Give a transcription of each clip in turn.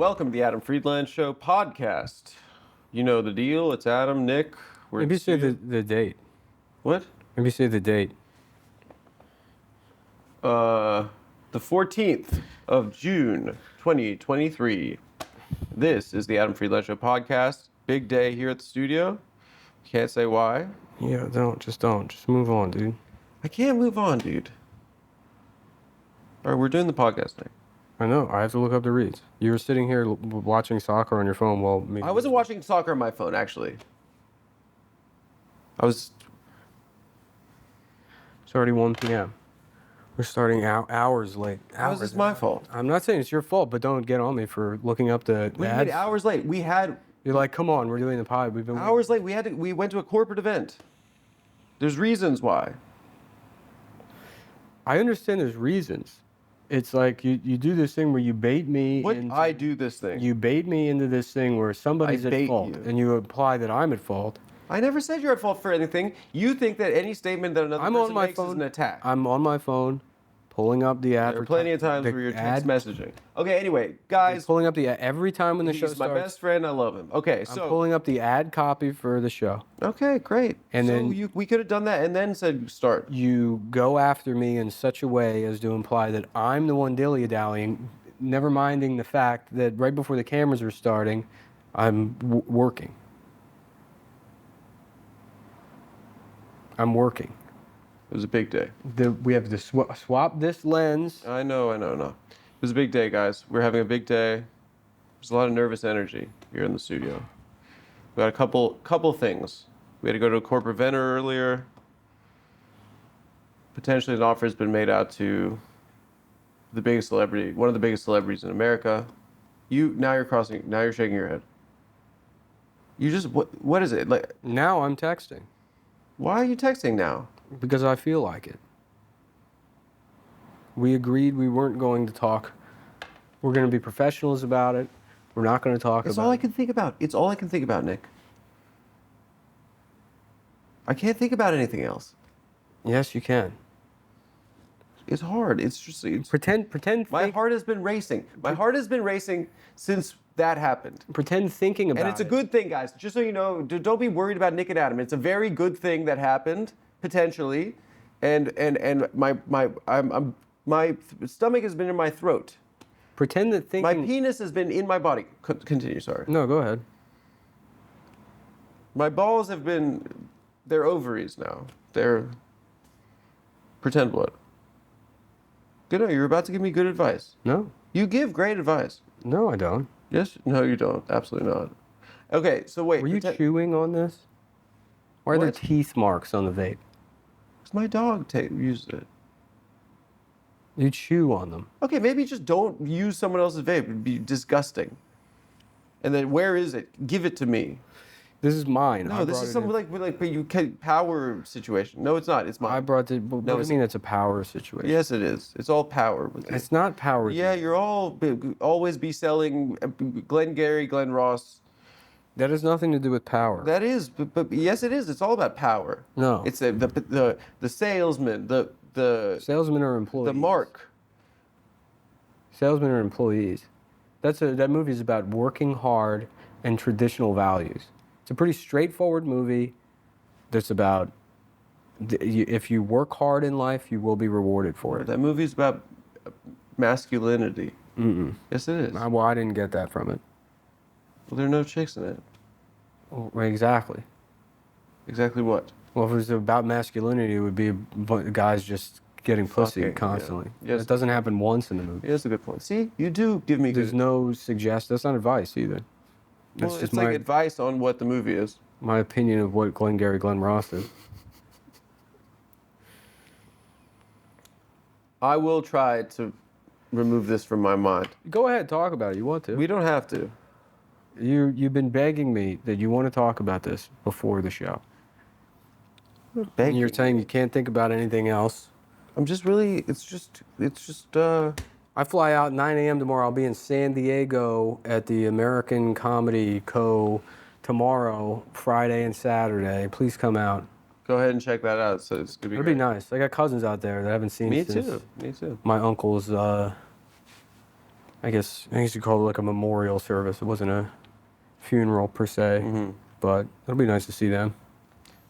welcome to the Adam Friedland Show podcast. You know the deal. It's Adam, Nick. Maybe say the date. What? Maybe say the date. The 14th of June, 2023. This is the Adam Friedland Show podcast. Big day here at the studio. Can't say why. Yeah, Just move on, dude. I can't move on, dude. All right, we're doing the podcast thing. I know. I have to look up the reads. You were sitting here watching soccer on your phone while me. I wasn't watching soccer on my phone, actually. It's already 1 p.m. We're starting hours late. How is this my fault? I'm not saying it's your fault, but don't get on me for looking up the We ads. made hours late. You're like, come on, we're doing the pod. We've been hours late. We went to a corporate event. There's reasons why. I understand there's reasons. It's like you do this thing where you bait me. I do this thing. You bait me into this thing where somebody's at fault, and you imply that I'm at fault. I never said you're at fault for anything. You think that any statement that another person makes is an attack. I'm on my phone, pulling up the ad. There are plenty of times where you're text messaging. Okay, anyway, guys. Pulling up the ad every time when the show He's starts. my best friend. I love him. Okay, so. I'm pulling up the ad copy for the show. Okay, great. And so then we could have done that and then said start. You go after me in such a way as to imply that I'm the one dilly-dallying, never minding the fact that right before the cameras were starting, I'm working. I'm working. It was a big day. We have to swap this lens. I know. It was a big day, guys. We're having a big day. There's a lot of nervous energy here in the studio. We got a couple things. We had to go to a corporate event earlier. Potentially an offer has been made out to the biggest celebrity, one of the biggest celebrities in America. Now you're shaking your head. What is it? Like, now I'm texting. why are you texting now? Because I feel like it. We agreed we weren't going to talk. We're going to be professionals about it. We're not going to talk about it. It's all I can think about. It's all I can think about, Nick. I can't think about anything else. Yes, you can. It's hard. Pretend. My heart has been racing. My heart has been racing since that happened. Pretend thinking about it. And it's a good thing, guys. Just so you know, don't be worried about Nick and Adam. It's a very good thing that happened, potentially. And my stomach has been in my throat. Pretend that thinking. My penis has been in my body. Continue, sorry. No, go ahead. My balls have been, they're ovaries now. Pretend what? Good, you're about to give me good advice. No. You give great advice. No, I don't. Yes? No, you don't. Absolutely not. Okay, so wait. Were you chewing on this? Why are there teeth marks on the vape? Because my dog used it. You chew on them. Okay, maybe just don't use someone else's vape. It'd be disgusting. And then where is it? Give it to me. This is mine. No, this is something like you can power situation. No, it's not. It's mine. I brought it. What do you mean it's a power situation? Yes, it is. It's all power with it. It's not power. Yeah, you're always be selling Glengarry, Glen Ross. That has nothing to do with power. That is, but yes, it is. It's all about power. No. It's the salesman, the salesmen are employees. The mark. Salesmen are employees. That movie is about working hard and traditional values. It's a pretty straightforward movie that's about if you work hard in life, you will be rewarded for it. That movie's about masculinity. Mm-mm. Yes, it is. Well, I didn't get that from it. Well, there are no chicks in it. Well, exactly. Exactly what? Well, if it was about masculinity, it would be guys just getting pussy constantly. Yeah. Yes. It doesn't happen once in the movie. Yeah, that's a good point. See, you do give me There's no suggestion. That's not advice either. Well, it's like advice on what the movie is. My opinion of what Glengarry Glen Ross is. I will try to remove this from my mind. Go ahead, talk about it. You want to. We don't have to. You've been begging me that you want to talk about this before the show. Begging. You're saying you can't think about anything else. I'm just really, it's just. I fly out 9 a.m. tomorrow. I'll be in San Diego at the American Comedy Co. tomorrow, Friday and Saturday. Please come out. Go ahead and check that out. So it's gonna be. It'll be nice. I got cousins out there that I haven't seen Me since too. my uncle's I guess you call it like a memorial service. It wasn't a funeral per se, but it'll be nice to see them.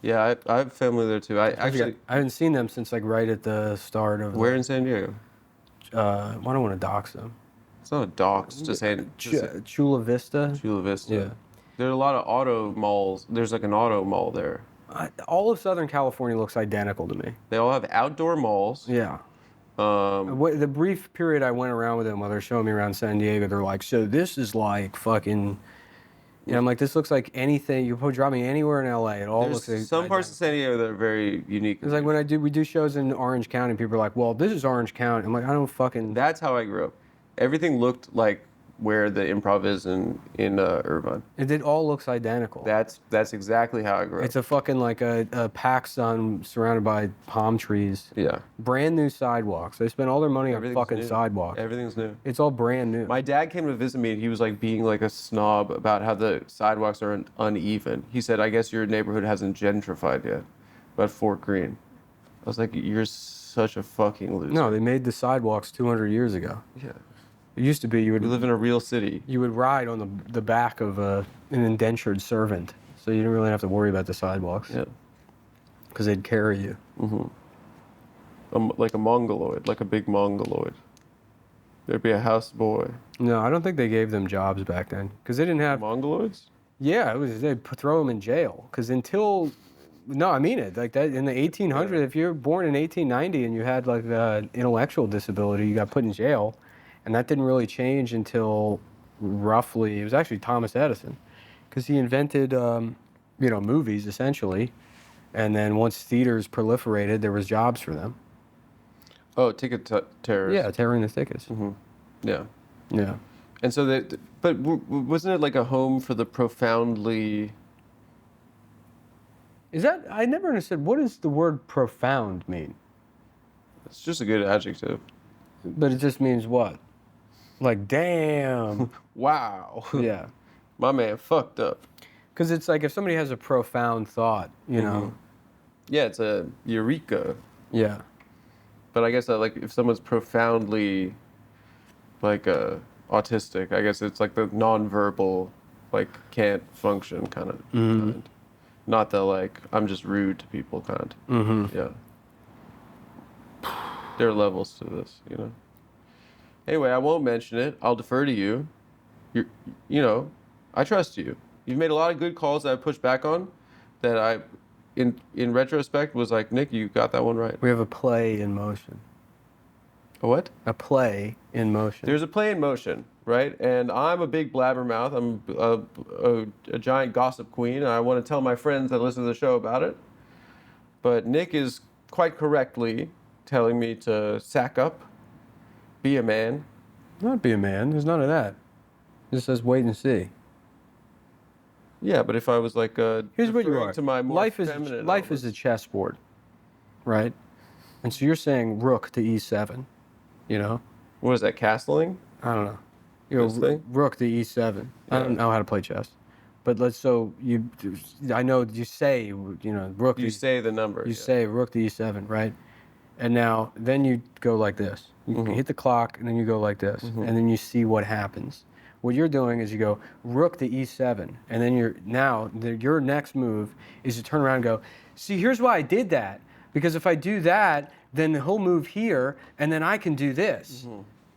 Yeah, I have family there too. I haven't seen them since like right at the start of. Where in San Diego? I don't want to dox them. It's not a dox, just saying. Chula Vista. Chula Vista. Yeah. There are a lot of auto malls. There's like an auto mall there. All of Southern California looks identical to me. They all have outdoor malls. Yeah. The brief period I went around with them while they're showing me around San Diego, they're like, so this is like fucking... And I'm like, this looks like anything. You could drop me anywhere in LA. It all looks like... Some parts of San Diego that are very unique. It's like when we do shows in Orange County, people are like, well, this is Orange County. I'm like, I don't fucking... That's how I grew up. Everything looked like where the Improv is in Irvine. It all looks identical. That's exactly how I grew up. It's a fucking like a PacSun surrounded by palm trees. Yeah. Brand new sidewalks. They spend all their money on fucking new. sidewalks. Everything's new. It's all brand new. My dad came to visit me and he was like being like a snob about how the sidewalks are uneven. He said, I guess your neighborhood hasn't gentrified yet. About Fort Greene. I was like, you're such a fucking loser. No, they made the sidewalks 200 years ago. Yeah. It used to be We live in a real city. You would ride on the back of an indentured servant, so you didn't really have to worry about the sidewalks. Yeah. Because they'd carry you. Like a mongoloid, like a big mongoloid. There'd be a houseboy. No, I don't think they gave them jobs back then, because they didn't have Mongoloids? Yeah, they'd throw them in jail. Because no, I mean it. Like that in the 1800s, if you were born in 1890 and you had like an intellectual disability, you got put in jail. And that didn't really change until roughly, it was actually Thomas Edison, because he invented, movies essentially. And then once theaters proliferated, there was jobs for them. Oh, ticket terrors. Yeah, tearing the tickets. Yeah. Yeah. And so but wasn't it like a home for the profoundly... I never understood, what does the word profound mean? It's just a good adjective. But it just means what? Like, damn. Wow. Yeah. My man fucked up. Because it's like if somebody has a profound thought, you know. Yeah, it's a eureka. Yeah. But I guess like if someone's profoundly like autistic, I guess it's like the nonverbal, like can't function kind of kind. Not the like I'm just rude to people kind. Yeah. There are levels to this, you know. Anyway, I won't mention it. I'll defer to you. I trust you. You've made a lot of good calls that I pushed back on that I, in retrospect, was like, Nick, you got that one right. We have a play in motion. A what? A play in motion. There's a play in motion, right? And I'm a big blabbermouth. I'm a giant gossip queen, and I want to tell my friends that listen to the show about it. But Nick is quite correctly telling me to sack up, be a man. Not be a man. There's none of that. It just says wait and see. Yeah, but if I was like here's what you are. To my more life is a chessboard, right? And so you're saying rook to e7, you know? What is that, castling? I don't know. Rook to e7. I don't know how to play chess. But I know you say, rook. You say the number. You say rook to e7, right? And then you go like this. You hit the clock, and then you go like this. And then you see what happens. What you're doing is you go rook to e7, and then your next move is to turn around and go, see, here's why I did that. Because if I do that, then he'll move here, and then I can do this.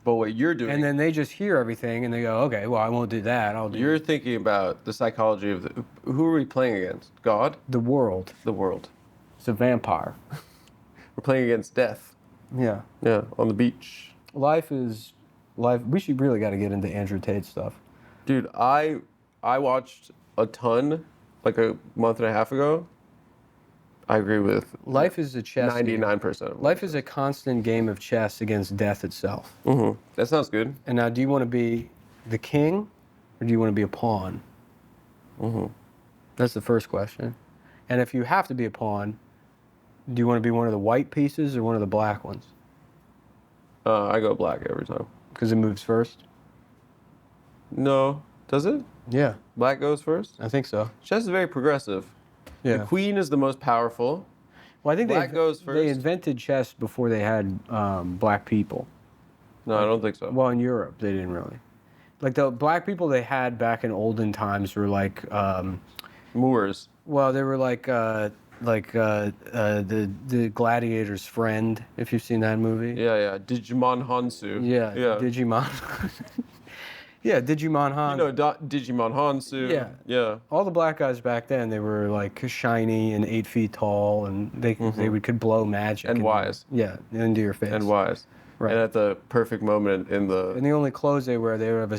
But what you're doing... And then they just hear everything, and they go, okay, well, I won't do that. You're thinking about the psychology of who are we playing against? God? The world. The world. It's a vampire. We're playing against death. Yeah. Yeah, on the beach. Life. We should really got to get into Andrew Tate stuff. Dude, I watched a ton, like a month and a half ago. I agree with life is a chess 99% of life is a constant game of chess against death itself. That sounds good. And now, do you want to be the king, or do you want to be a pawn? That's the first question. And if you have to be a pawn, do you want to be one of the white pieces or one of the black ones? I go black every time. Because it moves first? No. Does it? Yeah. Black goes first? I think so. Chess is very progressive. Yeah. The queen is the most powerful. Well, I think black goes first. They invented chess before they had black people. No, I don't think so. Well, in Europe, they didn't really. Like the black people they had back in olden times were like, Moors. well, they were like the gladiator's friend. If you've seen that movie. Yeah, yeah. Digimon Hansu. Yeah. Yeah. Digimon. Yeah, Digimon Han. You know, Digimon Hansu. Yeah. Yeah. All the black guys back then, they were like shiny and 8 feet tall, and they could blow magic. And wise. Yeah, into your face. And wise. Right. And at the perfect moment in the... And the only clothes they wear, they would have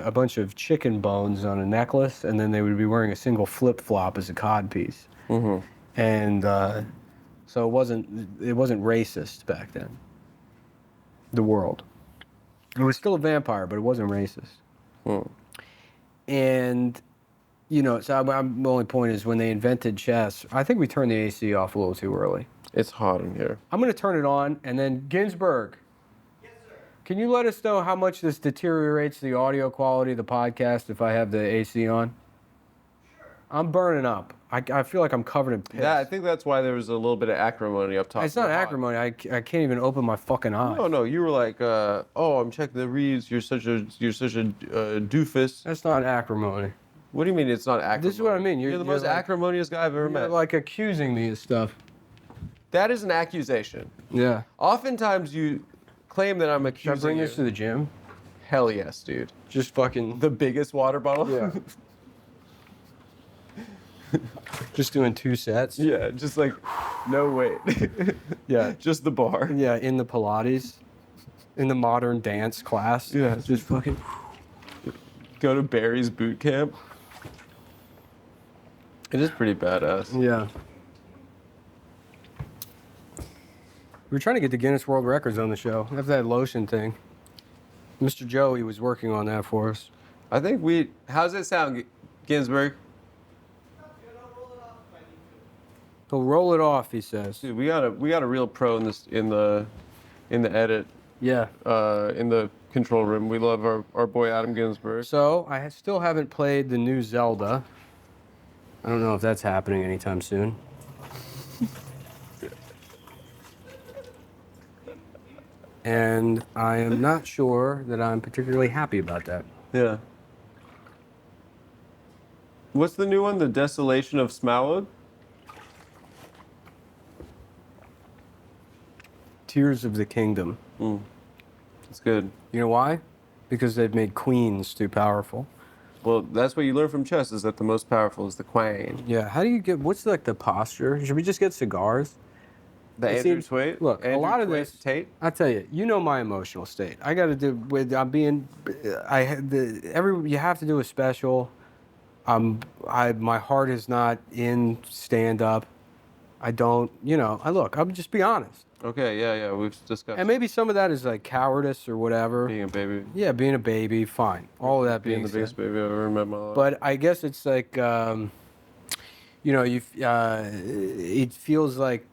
a bunch of chicken bones on a necklace, and then they would be wearing a single flip-flop as a codpiece. Mm-hmm. And so it wasn't racist back then. The world. It was still a vampire, but it wasn't racist. And, you know, so my only point is when they invented chess, I think we turned the AC off a little too early. It's hot in here. I'm going to turn it on, and then Ginsberg. Yes, sir. Can you let us know how much this deteriorates the audio quality of the podcast if I have the AC on? Sure. I'm burning up. I feel like I'm covered in piss. Yeah, I think that's why there was a little bit of acrimony up top. It's not acrimony. I can't even open my fucking eyes. No, you were like, oh, I'm checking the reads. You're such a doofus. That's not acrimony. What do you mean it's not acrimony? This is what I mean. You're the most acrimonious guy I've ever met. You're like accusing me of stuff. That is an accusation. Yeah. Oftentimes you claim that I'm accusing Should I bring you. this to the gym? Hell yes, dude. Just fucking... The biggest water bottle? Yeah. Just doing 2 sets? Yeah, just like, no weight. Yeah. Just the bar. Yeah, in the Pilates. In the modern dance class. Yeah. Just fucking... Go to Barry's boot camp. It is pretty badass. Yeah. We were trying to get the Guinness World Records on the show. After that lotion thing. Mr. Joey was working on that for us. I think how's it sound, Ginsberg? He'll roll it off, he says. Dude, we got a real pro in the edit. Yeah. In the control room. We love our boy Adam Ginsberg. So, I still haven't played the new Zelda. I don't know if that's happening anytime soon. And I am not sure that I'm particularly happy about that. Yeah. What's the new one? The Desolation of Smaug? Tears of the Kingdom. It's good. You know why? Because they've made queens too powerful. Well, that's what you learn from chess, is that the most powerful is the queen. Yeah, how do you get, what's like the posture? Should we just get cigars? The It Andrew seems- Tate? Look, a lot of this, Tate? I tell you, you know my emotional state. I got to do with, I'm being, you have to do a special. My heart is not in stand-up. I don't, I'll just be honest. Okay, yeah, we've discussed. And maybe some of that is like cowardice or whatever. Being a baby. Yeah, being a baby, fine. All of that Being being the said. biggest baby I've ever met in my life. But I guess it's like, it feels like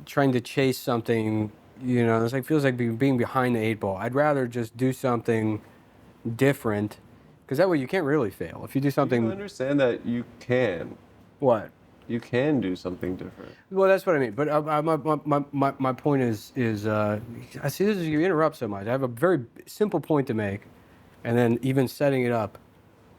trying to chase something, it's like, feels like being behind the 8 ball. I'd rather just do something different, because that way you can't really fail. If you do something... You understand that you can. What? You can do something different. Well, that's what I mean. But my point is I see this is, you interrupt so much. I have a very simple point to make, and then even setting it up,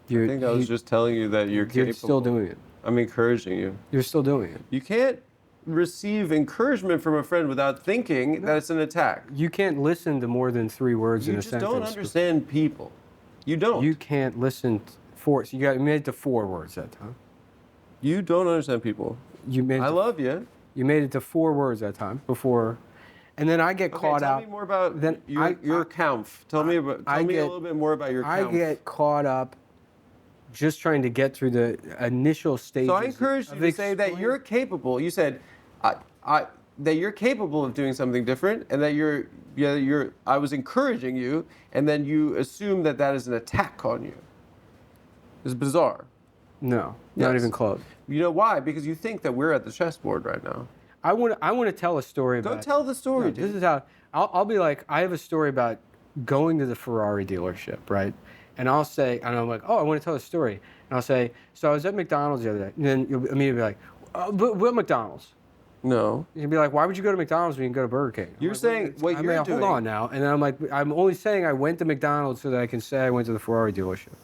I think I was just telling you that you're capable. You're still doing it. I'm encouraging you. You're still doing it. You can't receive encouragement from a friend without thinking that it's an attack. You can't listen to more than 3 words in a sentence. You just don't understand people. You don't. You can't listen you made it to 4 words that time. You don't understand people. I love you. You made it to 4 words that time before, and then I get caught out. Tell me more about then your kampf. Tell me a little bit more about your kampf. I get caught up just trying to get through the initial stages. So I encourage you to say that you're capable. You said that you're capable of doing something different, and that I was encouraging you, and then you assume that is an attack on you. It's bizarre. No, not even close. You know why? Because you think that we're at the chessboard right now. I want to tell a story about... Go tell the story, dude. This is how... I'll be like, I have a story about going to the Ferrari dealership, right? And I'll say, and I'm like, oh, I want to tell a story. And I'll say, so I was at McDonald's the other day. And then you'll immediately be like, but what McDonald's? No. You can be like, why would you go to McDonald's when you can go to Burger King? You're saying what I you're mean, doing. hold on now. And then I'm like, I'm only saying I went to McDonald's so that I can say I went to the Ferrari dealership.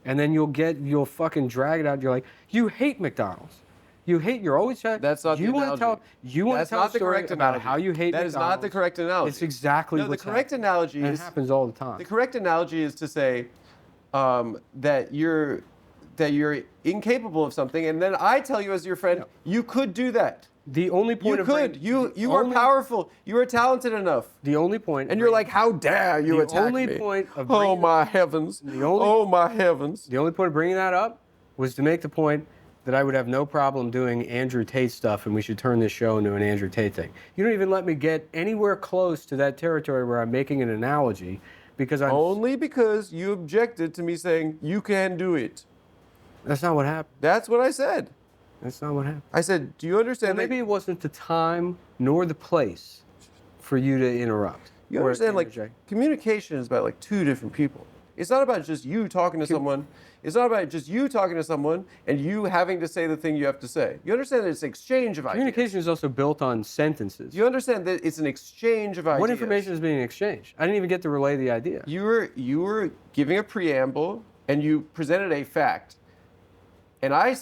And then you'll fucking drag it out. You're like, you hate McDonald's. You're always saying. That's not the analogy. You want to tell a story about how you hate That McDonald's. is not the correct analogy. It's exactly no. The correct analogy and is it happens all the time. the correct analogy is to say that you're incapable of something, and then I tell you as your friend, you could do that. The only point You of could. You are powerful. You are talented enough. The only point. And you're like, how dare you attack only me? point of Oh bringing- my heavens! Oh my heavens! The only point of bringing that up was to make the point that I would have no problem doing Andrew Tate stuff, and we should turn this show into an Andrew Tate thing. You don't even let me get anywhere close to that territory where I'm making an analogy, because I'm Only because you objected to me saying you can do it. That's not what happened. That's what I said. That's not what happened. I said, do you understand? Maybe it wasn't the time nor the place for you to interrupt. You or understand, like, interject. communication is about, like, two different people. It's not about just you talking to someone. It's not about just you talking to someone and you having to say the thing you have to say. You understand that it's an exchange of ideas. Communication is also built on sentences. You understand that it's an exchange of ideas. What information is being exchanged? I didn't even get to relay the idea. You were giving a preamble and you presented a fact. And I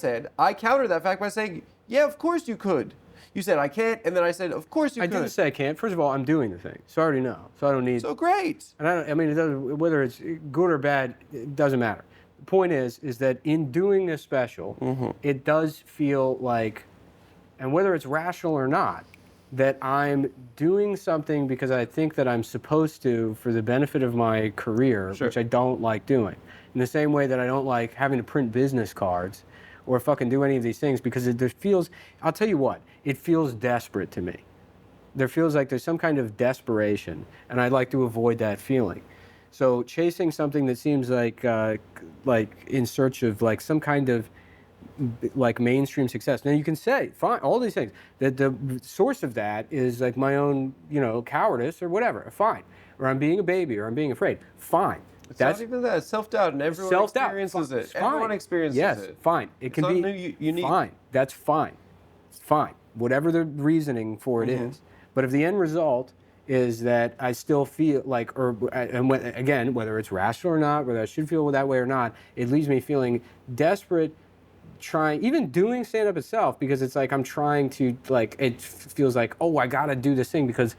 countered that fact by saying, yeah, of course you could. You said, I can't, and then I said, of course you I could. didn't say I can't. First of all, I'm doing the thing, so I already know. So I don't need. So great. And I mean, it doesn't, whether it's good or bad, it doesn't matter. The point is that in doing this special, it does feel like, and whether it's rational or not, that I'm doing something because I think that I'm supposed to for the benefit of my career, which I don't like doing. In the same way that I don't like having to print business cards or fucking do any of these things, because it just feels, I'll tell you what, it feels desperate to me. There feels like there's some kind of desperation, and I'd like to avoid that feeling. So chasing something that seems like in search of like some kind of like mainstream success. Now you can say, fine, all these things, that the source of that is like my own, cowardice or whatever, fine. Or I'm being a baby, or I'm being afraid, fine. That's not even that. It's self-doubt, and everyone experiences it. Everyone experiences yes, it. Fine. It can be unique. Fine. That's fine. It's fine. Whatever the reasoning for it is. But if the end result is that I still feel like, again, whether it's rational or not, whether I should feel that way or not, it leaves me feeling desperate, even doing stand-up itself, because it's like I'm trying to, like, it feels like, oh, I gotta do this thing because,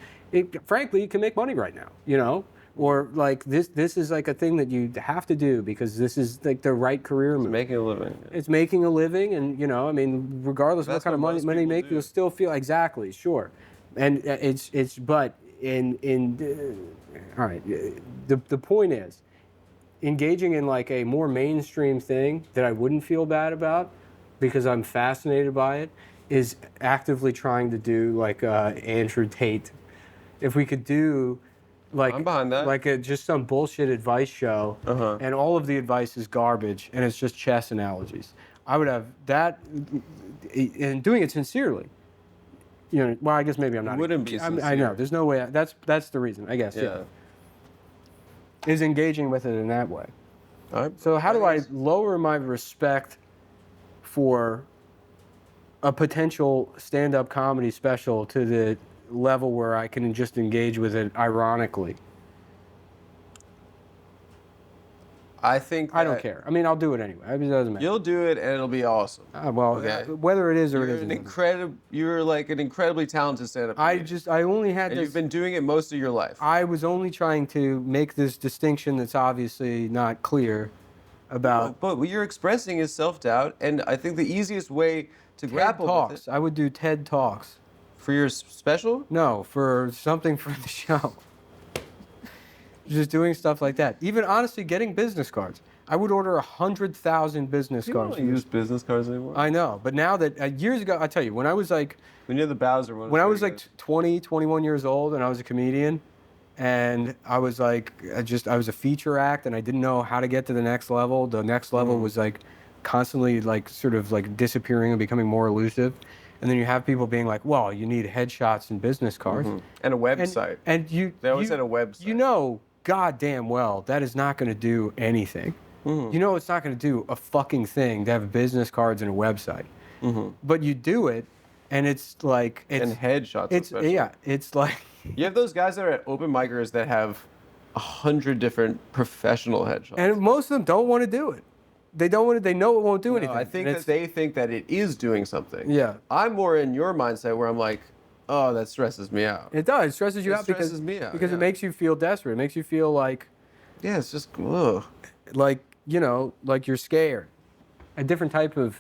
frankly, you can make money right now, Or like this is like a thing that you have to do because this is like the right career move. It's making a living. It's making a living, and I mean, regardless of what kind of money you make, you'll still feel exactly sure. And but all right. The point is, engaging in like a more mainstream thing that I wouldn't feel bad about because I'm fascinated by it is actively trying to do like Andrew Tate. If we could do. I'm behind that. Like just some bullshit advice show, and all of the advice is garbage, and it's just chess analogies. I would have that, and doing it sincerely. Well, I guess maybe I'm not. It wouldn't be sincere. I know. There's no way. That's the reason, I guess. Yeah. Is engaging with it in that way. So how do I lower my respect for a potential stand-up comedy special to the level where I can just engage with it ironically? I think I don't care. I mean, I'll do it anyway. I mean, it doesn't matter. You'll do it, and it'll be awesome. Whether it is or it isn't. You're like an incredibly talented stand-up comedian. I only had and this. You've been doing it most of your life. I was only trying to make this distinction that's obviously not clear about. But what you're expressing is self-doubt, and I think the easiest way to grapple with it. I would do TED Talks. For your special? No, for something for the show. Just doing stuff like that. Even honestly, getting business cards. I would order 100,000 business cards. You don't use business cards anymore. I know, but now that years ago, I tell you, when I was like, when you're the Bowser one. When I was like 20, 21 years old, and I was a comedian, and I was like, I was a feature act, and I didn't know how to get to the next level. The next level was like constantly like sort of like disappearing and becoming more elusive. And then you have people being like, well, you need headshots and business cards. And a website. And they always had a website. Goddamn well, that is not going to do anything. It's not going to do a fucking thing to have business cards and a website. But you do it, and it's like And headshots It's especially. yeah, it's like You have those guys that are at open micers that have 100 different professional headshots. and most of them don't want to do it. They don't want to. They know it won't do No, anything. I think and that they think that it is doing something. Yeah. I'm more in your mindset where I'm like, oh, that stresses me out. it does. It stresses you It out because stresses me out, because yeah. it makes you feel desperate. It makes you feel like Yeah, it's just, ugh. like you're scared. A different type of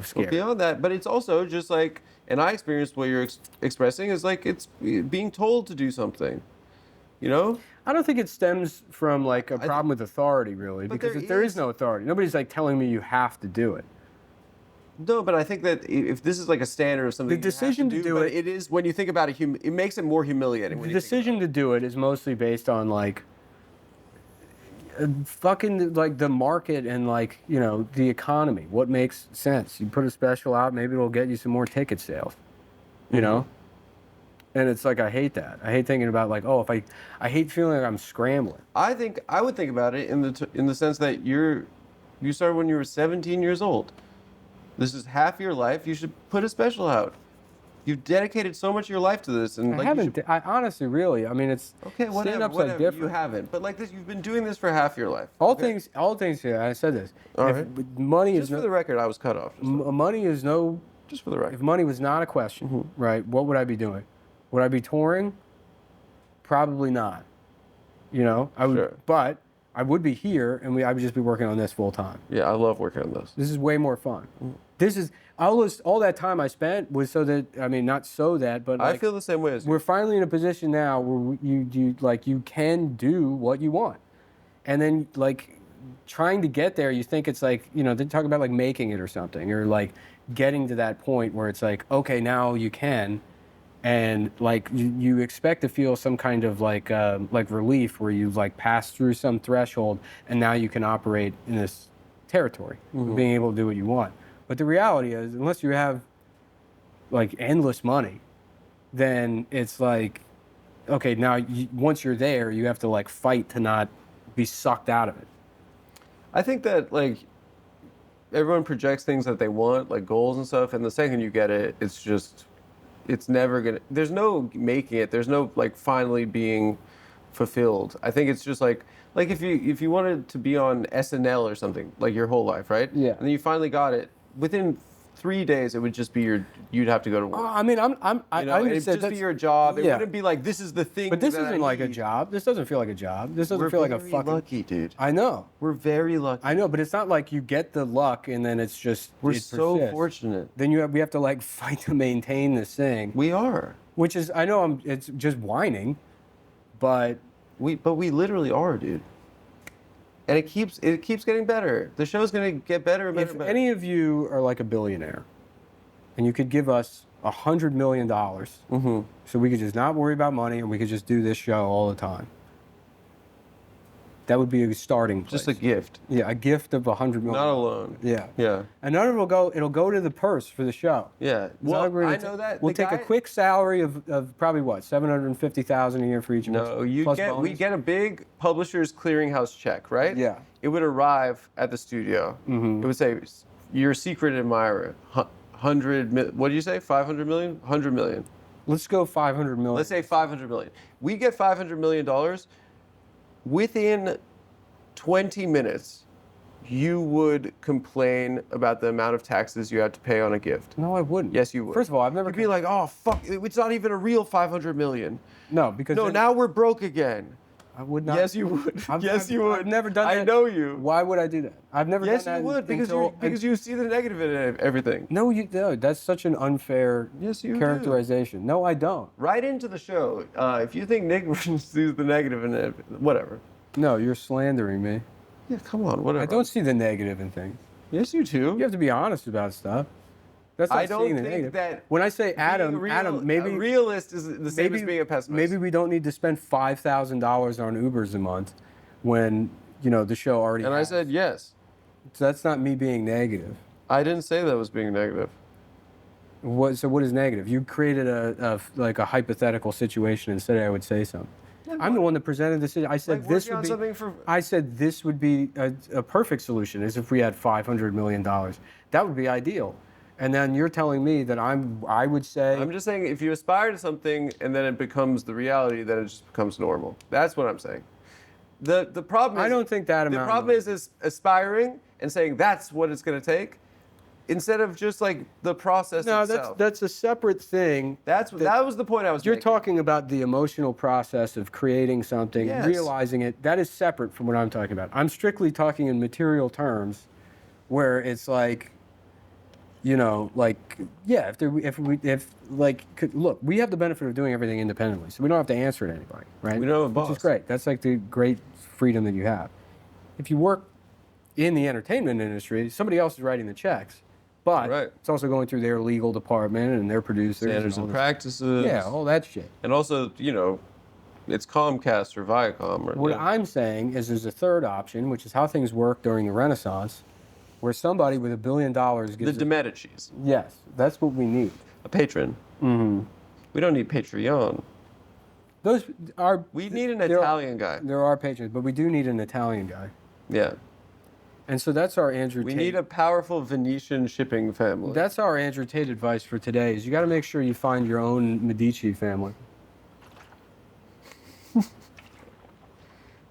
scare. But beyond that, but it's also just like, and I experienced what you're expressing is like it's being told to do something, you know? I don't think it stems from like a problem with authority, really, But because there there is is- no authority. Nobody's like telling me you have to do it. No, but I think that if this is like a standard of something, The decision to do but it- it is when you think about it, it makes it more humiliating. When The you think decision to do it is mostly based on like fucking like the market and like the economy. What makes sense? You put a special out, maybe it'll get you some more ticket sales. You know. And it's like I hate that. I hate thinking about like, oh, if I hate feeling like I'm scrambling. I would think about it in the sense that you started when you were 17 years old. This is half your life. You should put a special out. You've dedicated so much of your life to this, and I like haven't. I honestly, really. I mean, it's okay, whatever, stand-ups are whatever. You different. haven't, but like this, you've been doing this for half your life. All okay? things. Yeah, I said this. All If right. money Just is for no, the record, I was cut off. money is no. Just for the If record. money was not a question, right? What would I be doing? Would I be touring? Probably not. I would, Sure. but I would be here, and I would just be working on this full time. Yeah, I love working on this. This is way more fun. This is all that time I spent was so that not so that, but I like, feel the same way as you. we're finally in a position now where you can do what you want, and then like trying to get there, you think it's like they talk about like making it or something, or like getting to that point where it's like, okay, now you can, and like you expect to feel some kind of like relief where you like pass through some threshold, and now you can operate in this territory, being able to do what you want. But the reality is, unless you have like endless money, then it's like, okay, now once you're there, you have to like fight to not be sucked out of it. I think that like everyone projects things that they want, like goals and stuff, and the second you get it, it's never gonna. There's no making it. There's no like finally being fulfilled. I think it's just like if you wanted to be on SNL or something like your whole life, right? Yeah. And then you finally got it. Within 3 days, it would just be you'd have to go to work. I mean, I It'd understand just be your job. It yeah. wouldn't be like this is the thing. But this that I isn't like a need. job. This doesn't feel like a job. This doesn't We're feel like a very fucking. lucky, dude. I know. We're very lucky. I know, but it's not like you get the luck and then it's just. We're it so persists. fortunate. Then we have to like fight to maintain this thing, We are. which is it's just whining, but We literally are, dude. And it keeps getting better. The show's gonna get better and better. if and better. any of you are like a billionaire, and you could give us $100 million, so we could just not worry about money and we could just do this show all the time. That would be a starting place. Just a gift, yeah, a gift of $100 million. not a loan. Yeah. Yeah. And none of it'll go to the purse for the show. Yeah. So Well, we're I gonna know that. We'll the take a guy- quick salary of probably what, $750,000 a year for each of us. No, plus we bonus? get a big publisher's clearinghouse check, right? Yeah. It would arrive at the studio. It would say, "Your secret admirer, 100. What do you say? 500 million? 100 million. Let's go 500 million. Let's say 500 million. We get $500 million. Within 20 minutes, you would complain about the amount of taxes you had to pay on a gift. No, I wouldn't. Yes, you would. First of all, I've never. You'd be like, oh, fuck, it's not even a real 500 million. no, because No, then now we're broke again. I would not. Yes, you would. Yes, you would. I've never done that. I know you. Why would I do that? I've never Yes, done that. you would, because until, you see the negative in everything. No, that's such an unfair Yes, you do. characterization. No, I don't. Right into the show. If you think Nick sees the negative in it, whatever. No, you're slandering me. Yeah, come on, whatever. I don't see the negative in things. Yes, you do. You have to be honest about stuff. That's not I don't seeing the think negative. that When I say Being Adam, maybe a realist is the same as being a pessimist. Maybe we don't need to spend $5,000 on Ubers a month when the show already. And I has. said yes. So that's not me being negative. I didn't say that was being negative. So what is negative? You created a hypothetical situation and said I would say something. I'm the one that presented the situation. I said Like this working would on be. something for- I said this would be a perfect solution, is if we had $500 million. That would be ideal. And then you're telling me that I would say... I'm just saying, if you aspire to something and then it becomes the reality, then it just becomes normal. That's what I'm saying. The problem is... I don't think that The amount... problem is aspiring and saying that's what it's going to take, instead of just like the process itself. No, that's a separate thing. That was the point I was You're making. talking about the emotional process of creating something, Yes. realizing it. That is separate from what I'm talking about. I'm strictly talking in material terms, where it's like, you know, like, yeah, look, we have the benefit of doing everything independently, so we don't have to answer to anybody, right? We don't have a boss. Which is great. That's like the great freedom that you have. If you work in the entertainment industry, somebody else is writing the checks, but Right. it's also going through their legal department and their producers. Standards all and this- practices. Yeah, all that shit. And also, you know, it's Comcast or Viacom. Or, What yeah. I'm saying is there's a third option, which is how things work during the Renaissance, where somebody with $1 billion The gives... de Medicis. Yes, that's what we need. A patron. Mm-hmm. We don't need Patreon. Those are... We need an there- Italian guy. There are patrons, but we do need an Italian guy. Yeah. And so that's our Andrew We Tate. need a powerful Venetian shipping family. That's our Andrew Tate advice for today, is you got to make sure you find your own Medici family.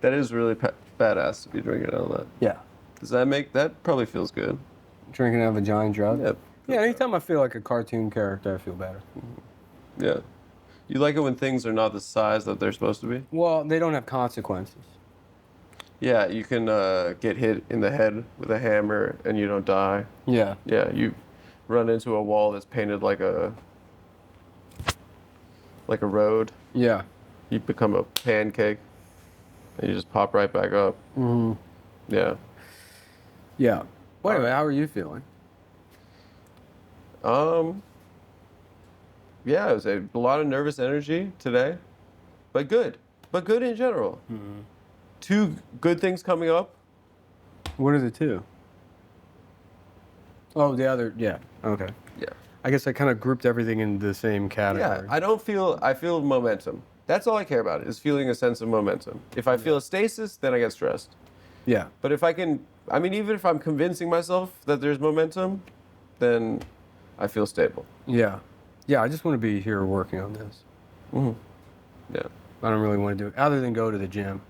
That is really badass to be drinking out of that. Yeah. Does that make... That probably feels good. Drinking out of a giant drug? Yep. Yeah, anytime I feel like a cartoon character, I feel better. Yeah. You like it when things are not the size that they're supposed to be? Well, they don't have consequences. Yeah, you can get hit in the head with a hammer and you don't die. Yeah. Yeah, you run into a wall that's painted like a road. Yeah. You become a pancake and you just pop right back up. Mm-hmm. Yeah. Yeah. Well, anyway, how are you feeling? Yeah, it was a lot of nervous energy today, but good. But good in general. Mm-hmm. 2 good things coming up. What are the 2? Oh, the other, yeah, okay. Yeah. I guess I kind of grouped everything in the same category. Yeah, I feel momentum. That's all I care about, is feeling a sense of momentum. If I feel a stasis, then I get stressed. Yeah. But if I can, I mean, even if I'm convincing myself that there's momentum, then I feel stable. Yeah. Yeah, I just want to be here working on this. Mm-hmm. Yeah. I don't really want to do it, other than go to the gym.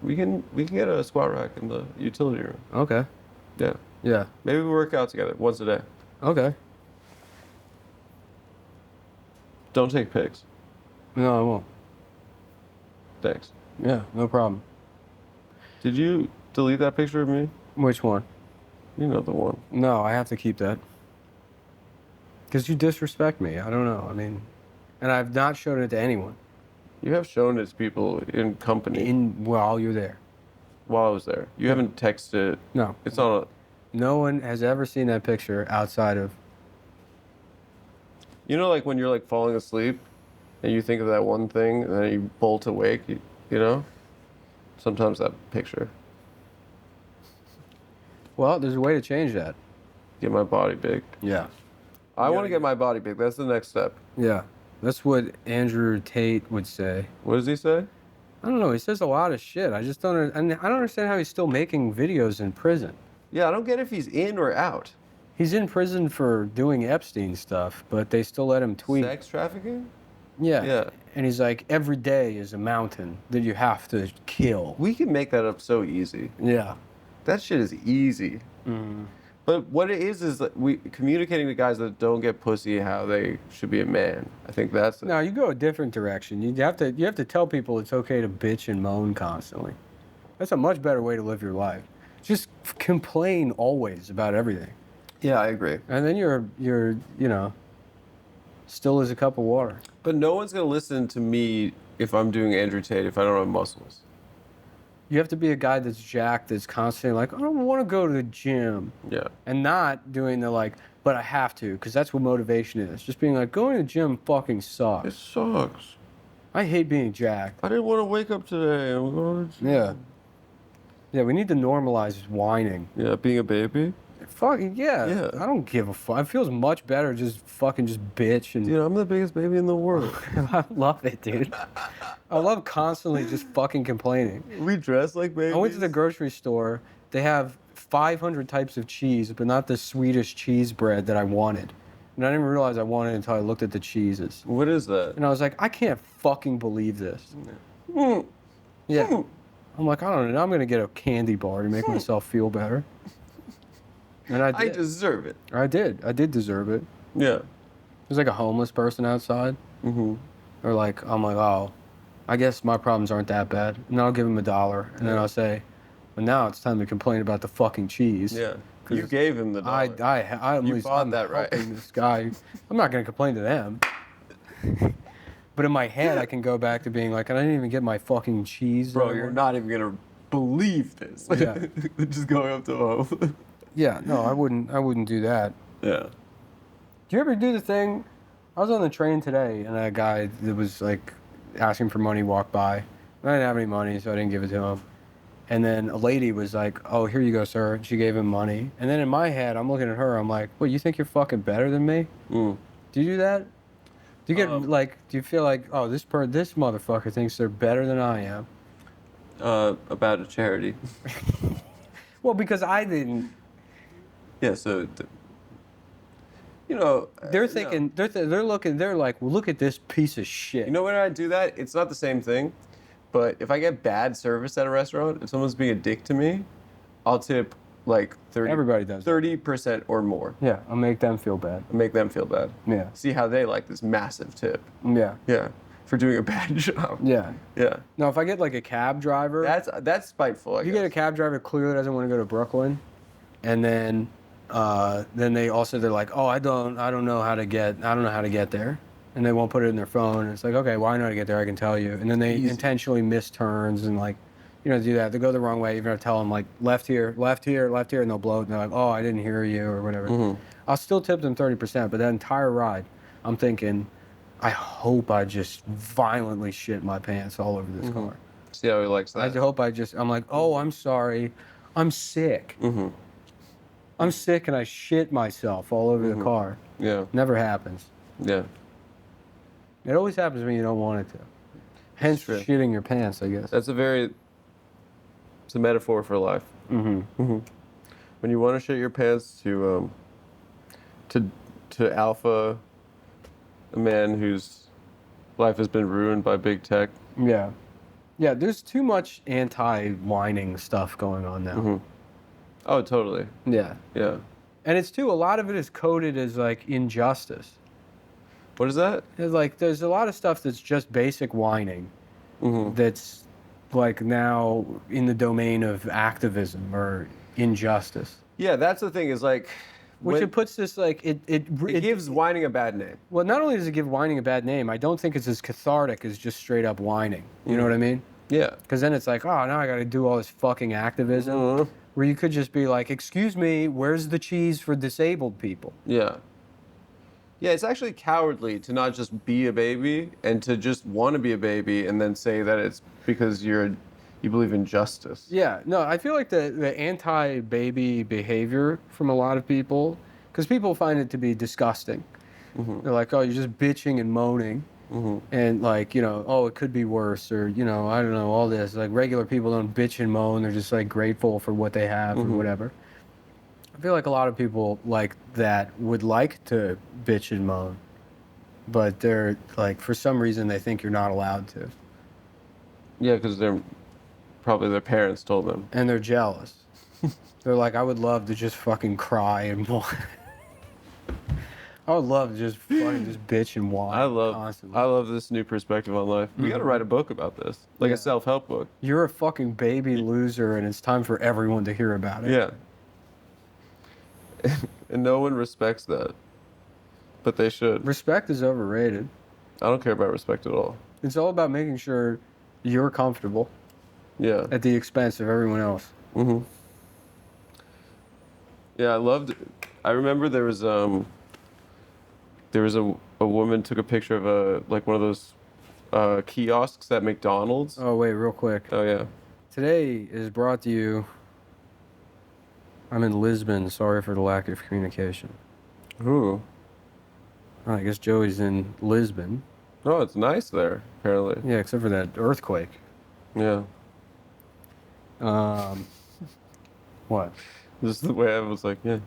We can get a squat rack in the utility room. Okay. Yeah. Yeah. Maybe we work out together once a day. Okay. Don't take pics. No, I won't. Thanks. Yeah, no problem. Did you delete that picture of me? Which one? You know the one. No, I have to keep that. Because you disrespect me. I don't know. I mean, and I've not shown it to anyone. You have shown it to people in company While you're there. while I was there. You haven't texted. No. It's on a... No one has ever seen that picture outside of... You know, like when you're like falling asleep and you think of that one thing and then you bolt awake, you know? Sometimes that picture. Well, there's a way to change that. Get my body big. Yeah. I want to get my body big. That's the next step. Yeah. That's what Andrew Tate would say. What does he say? I don't know. He says a lot of shit. I just don't... And I don't understand how he's still making videos in prison. Yeah, I don't get if he's in or out. He's in prison for doing Epstein stuff, but they still let him tweet. Sex trafficking? Yeah. Yeah. And he's like, every day is a mountain that you have to kill. We can make that up so easy. Yeah. That shit is easy. Mm. But what it is that we communicating to guys that don't get pussy how they should be a man. I think that's it. No, you go a different direction. You have to tell people it's okay to bitch and moan constantly. That's a much better way to live your life. Just complain always about everything. Yeah, I agree. And then you're you know, still as a cup of water. But no one's gonna listen to me if I'm doing Andrew Tate if I don't have muscles. You have to be a guy that's jacked, that's constantly like, I don't want to go to the gym. Yeah. And not doing the like, but I have to, because that's what motivation is. Just being like, going to the gym fucking It sucks. sucks. I hate being jacked. I didn't want to wake up today. I'm going to the gym. Yeah. Yeah, we need to normalize whining. Yeah, being a baby. Fucking yeah. Yeah. I don't give a fuck. It feels much better just bitch and... Dude, I'm the biggest baby in the world. I love it, dude. I love constantly just fucking complaining. We dress like babies. I went to the grocery store. They have 500 types of cheese, but not the Swedish cheese bread that I wanted. And I didn't realize I wanted it until I looked at the cheeses. What is that? And I was like, I can't fucking believe this. Mm. Yeah. I'm like, I don't know. I'm going to get a candy bar to make myself feel better. And I did. I deserve it. I did. I did deserve it. Yeah. There's like a homeless person outside. Mm-hmm. Or like, I'm like, oh, I guess my problems aren't that bad. And then I'll give him $1. And then I'll say, well, now it's time to complain about the fucking cheese. Yeah. You gave him the dollar. I'm You bought that right. helping this guy. I'm not going to complain to them. But in my head, I can go back to being like, I didn't even get my fucking cheese. Bro, you're not even going to believe this. Yeah. Just going up to home. Yeah, no, I wouldn't do that. Yeah. Do you ever do the thing? I was on the train today, and a guy that was like asking for money walked by. I didn't have any money, so I didn't give it to him. And then a lady was like, "Oh, here you go, sir." And she gave him money. And then in my head, I'm looking at her. I'm like, "What? You think you're fucking better than me? Mm. Do you do that? Do you get like? Do you feel like, oh, this motherfucker thinks they're better than I am?" About a charity. Well, because I didn't. Yeah, so, you know. They're thinking, they're looking, they're like, well, look at this piece of shit. You know when I do that? It's not the same thing. But if I get bad service at a restaurant, if someone's being a dick to me, I'll tip like 30. Everybody does. 30% or more. Yeah, I'll make them feel bad. Make them feel bad. Yeah. See how they like this massive tip. Yeah. Yeah. For doing a bad job. Yeah. Yeah. No, if I get like a cab driver. That's spiteful. I If you guess. get a cab driver clearly doesn't want to go to Brooklyn, and then they're like, oh, I don't know how to get there, and they won't put it in their phone. And it's like, okay, well, I know how to get there. I can tell you. And then they intentionally miss turns and like, do that. They go the wrong way. Even if I tell them like left here, and they'll blow it. And they're like, oh, I didn't hear you or whatever. Mm-hmm. I'll still tip them 30%, but that entire ride, I'm thinking, I hope I just violently shit my pants all over this car. See how he likes that. I'm like, oh, I'm sorry. I'm sick. Mm-hmm. I'm sick and I shit myself all over the car. Yeah. Never happens. Yeah. It always happens when you don't want it to. Hence true. shitting your pants, I guess. It's a metaphor for life. Mm-hmm. Mm-hmm. When you want to shit your pants to alpha a man whose life has been ruined by big tech. Yeah. Yeah, there's too much anti-whining stuff going on now. Mm-hmm. Oh, totally. Yeah. Yeah. And it's too, a lot of it is coded as like injustice. What is that? It's like there's a lot of stuff that's just basic whining that's like now in the domain of activism or injustice. Yeah, that's the thing is like... Which it puts this like it gives whining a bad name. Well, not only does it give whining a bad name, I don't think it's as cathartic as just straight up whining. You know what I mean? Yeah. Because then it's like, oh, now I got to do all this fucking activism. Where you could just be like, excuse me, where's the cheese for disabled people? Yeah. Yeah, it's actually cowardly to not just be a baby and to just want to be a baby and then say that it's because you believe in justice. Yeah, no, I feel like the anti-baby behavior from a lot of people, because people find it to be disgusting. They're like, oh, you're just bitching and moaning. And like, oh, it could be worse, or, I don't know, all this. Like, regular people don't bitch and moan. They're just like grateful for what they have or whatever. I feel like a lot of people like that would like to bitch and moan, but they're like, for some reason, they think you're not allowed to. Yeah, because probably their parents told them. And they're jealous. They're like, I would love to just fucking cry and moan. I would love to just fucking just bitch and whine constantly. I love this new perspective on life. We got to write a book about this, like a self-help book. You're a fucking baby loser, and it's time for everyone to hear about it. Yeah. And no one respects that, but they should. Respect is overrated. I don't care about respect at all. It's all about making sure you're comfortable. Yeah. At the expense of everyone else. Yeah, I remember there was a woman took a picture of one of those kiosks at McDonald's. Oh wait, real quick. Oh yeah. Today is brought to you. I'm in Lisbon. Sorry for the lack of communication. Ooh. Oh, I guess Joey's in Lisbon. Oh, it's nice there, apparently. Yeah, except for that earthquake. Yeah. What? Just the way I was like, yeah.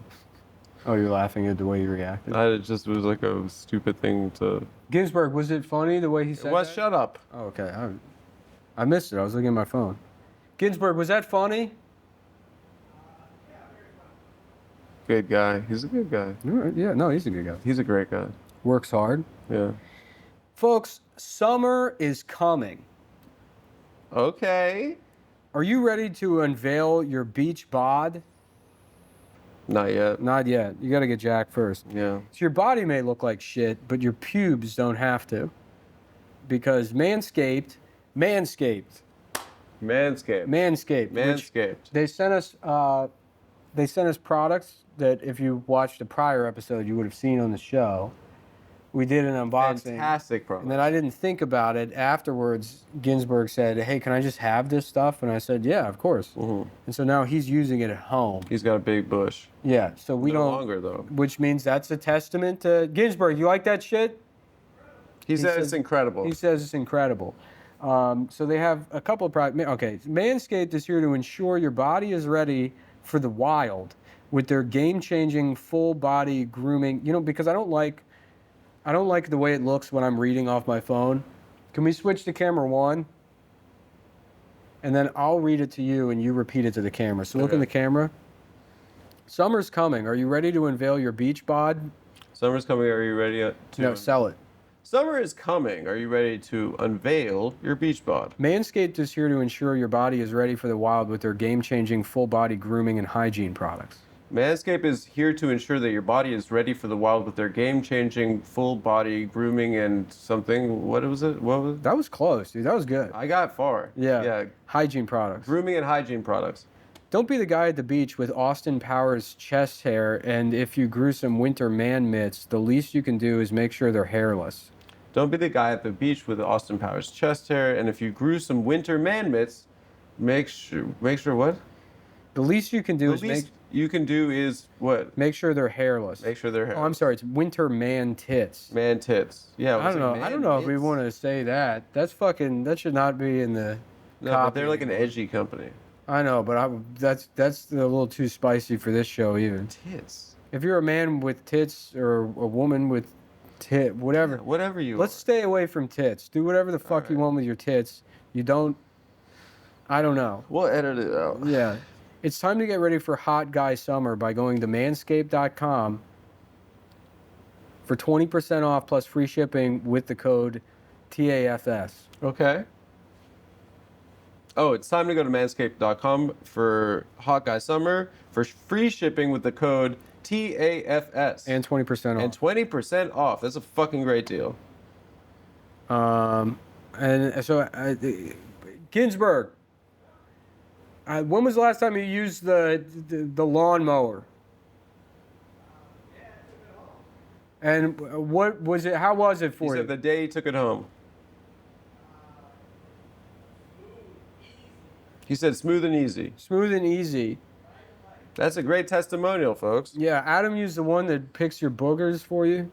Oh, you're laughing at the way you reacted. It just was like a stupid thing to. Ginsburg, was it funny the way he said that? Shut up. Oh, okay. I missed it. I was looking at my phone. Ginsburg, was that funny? Good guy. He's a good guy. Yeah, no, he's a good guy. He's a great guy. Works hard. Yeah. Folks, summer is coming. Okay. Are you ready to unveil your beach bod? Not yet. Not yet. You got to get jacked first. Yeah. So your body may look like shit, but your pubes don't have to. Because Manscaped, which they sent us products that if you watched a prior episode, you would have seen on the show. We did an unboxing. Fantastic product. And then I didn't think about it. Afterwards, Ginsburg said, hey, can I just have this stuff? And I said, yeah, of course. Mm-hmm. And so now he's using it at home. He's got a big bush. Yeah, so we No don't. longer, though. Which means that's a testament to Ginsburg. You like that shit? He said it's incredible. He says it's incredible. So they have a couple of products. Okay, Manscaped is here to ensure your body is ready for the wild with their game-changing full body grooming. You know, because I don't like the way it looks when I'm reading off my phone. Can we switch to camera 1? And then I'll read it to you and you repeat it to the camera. So look in the camera. Summer's coming. Are you ready to unveil your beach bod? Summer's coming. Are you ready to? No, sell it. Summer is coming. Are you ready to unveil your beach bod? Manscaped is here to ensure your body is ready for the wild with their game-changing full body grooming and hygiene products. Manscaped is here to ensure that your body is ready for the wild with their game-changing full body grooming and something. What was it? What was it? That was close, dude. That was good. I got far. Yeah. Hygiene products. Grooming and hygiene products. Don't be the guy at the beach with Austin Powers chest hair, and if you grew some winter man mitts, the least you can do is make sure they're hairless. Don't be the guy at the beach with Austin Powers chest hair, and if you grew some winter man mitts, make sure what? The least you can do is what? Make sure they're hairless. Make sure they're hairless. Oh, I'm sorry. It's winter man tits. Man tits. Yeah. I don't know. I don't know if we want to say that. That's fucking. That should not be in the. No, but they're like an edgy company. I know, but that's a little too spicy for this show even. Tits. If you're a man with tits or a woman with whatever. Yeah, whatever you. Let's stay away from tits. Do whatever the fuck you want with your tits. You don't. I don't know. We'll edit it out. Yeah. It's time to get ready for hot guy summer by going to manscaped.com for 20% off plus free shipping with the code TAFS. Okay. Oh, it's time to go to manscaped.com for hot guy summer for free shipping with the code TAFS. And 20% off. And 20% off. That's a fucking great deal. And so, Ginsburg, when was the last time you used the lawnmower? And what was it? How was it for He you? said the day he took it home. He said smooth and easy. Smooth and easy. That's a great testimonial, folks. Yeah, Adam used the one that picks your boogers for you.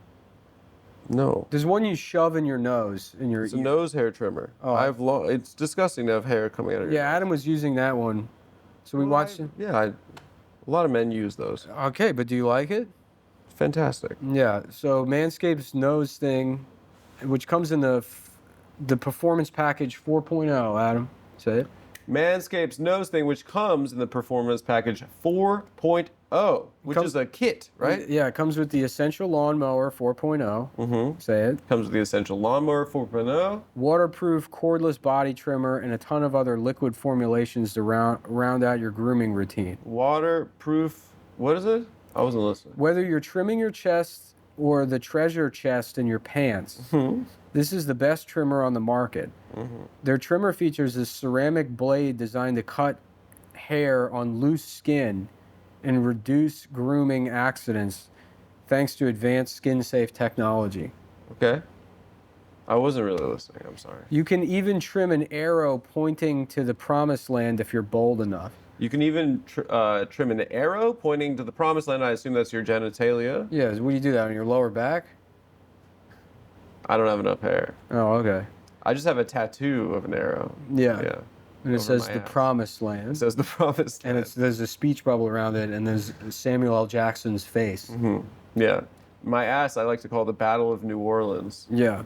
No. There's one you shove in your nose. It's a nose hair trimmer. Oh, it's disgusting to have hair coming out of your Yeah, nose. Adam was using that one. So we watched it. Yeah, a lot of men use those. Okay, but do you like it? Fantastic. Yeah, so Manscaped's nose thing, which comes in the Performance Package 4.0, Adam. Say it. Manscaped's nose thing, which comes in the Performance Package 4.0, which is a kit, right? Yeah, it comes with the Essential Lawnmower 4.0. Mm-hmm. Say it. Comes with the Essential Lawnmower 4.0. Waterproof cordless body trimmer and a ton of other liquid formulations to round out your grooming routine. Waterproof, what is it? I wasn't listening. Whether you're trimming your chest or the treasure chest in your pants, this is the best trimmer on the market. Mm-hmm. Their trimmer features a ceramic blade designed to cut hair on loose skin and reduce grooming accidents thanks to advanced skin-safe technology. Okay. I wasn't really listening. I'm sorry. You can even trim an arrow pointing to the promised land if you're bold enough. You can even trim an arrow pointing to the promised land. I assume that's your genitalia. Yeah, what do you do that on your lower back? I don't have enough hair. Oh, okay. I just have a tattoo of an arrow. Yeah. Yeah. And it over says my the ass. promised It land. says the promised And land. there's a speech bubble around it, and there's Samuel L. Jackson's face. Yeah. My ass, I like to call the Battle of New Orleans. Yeah.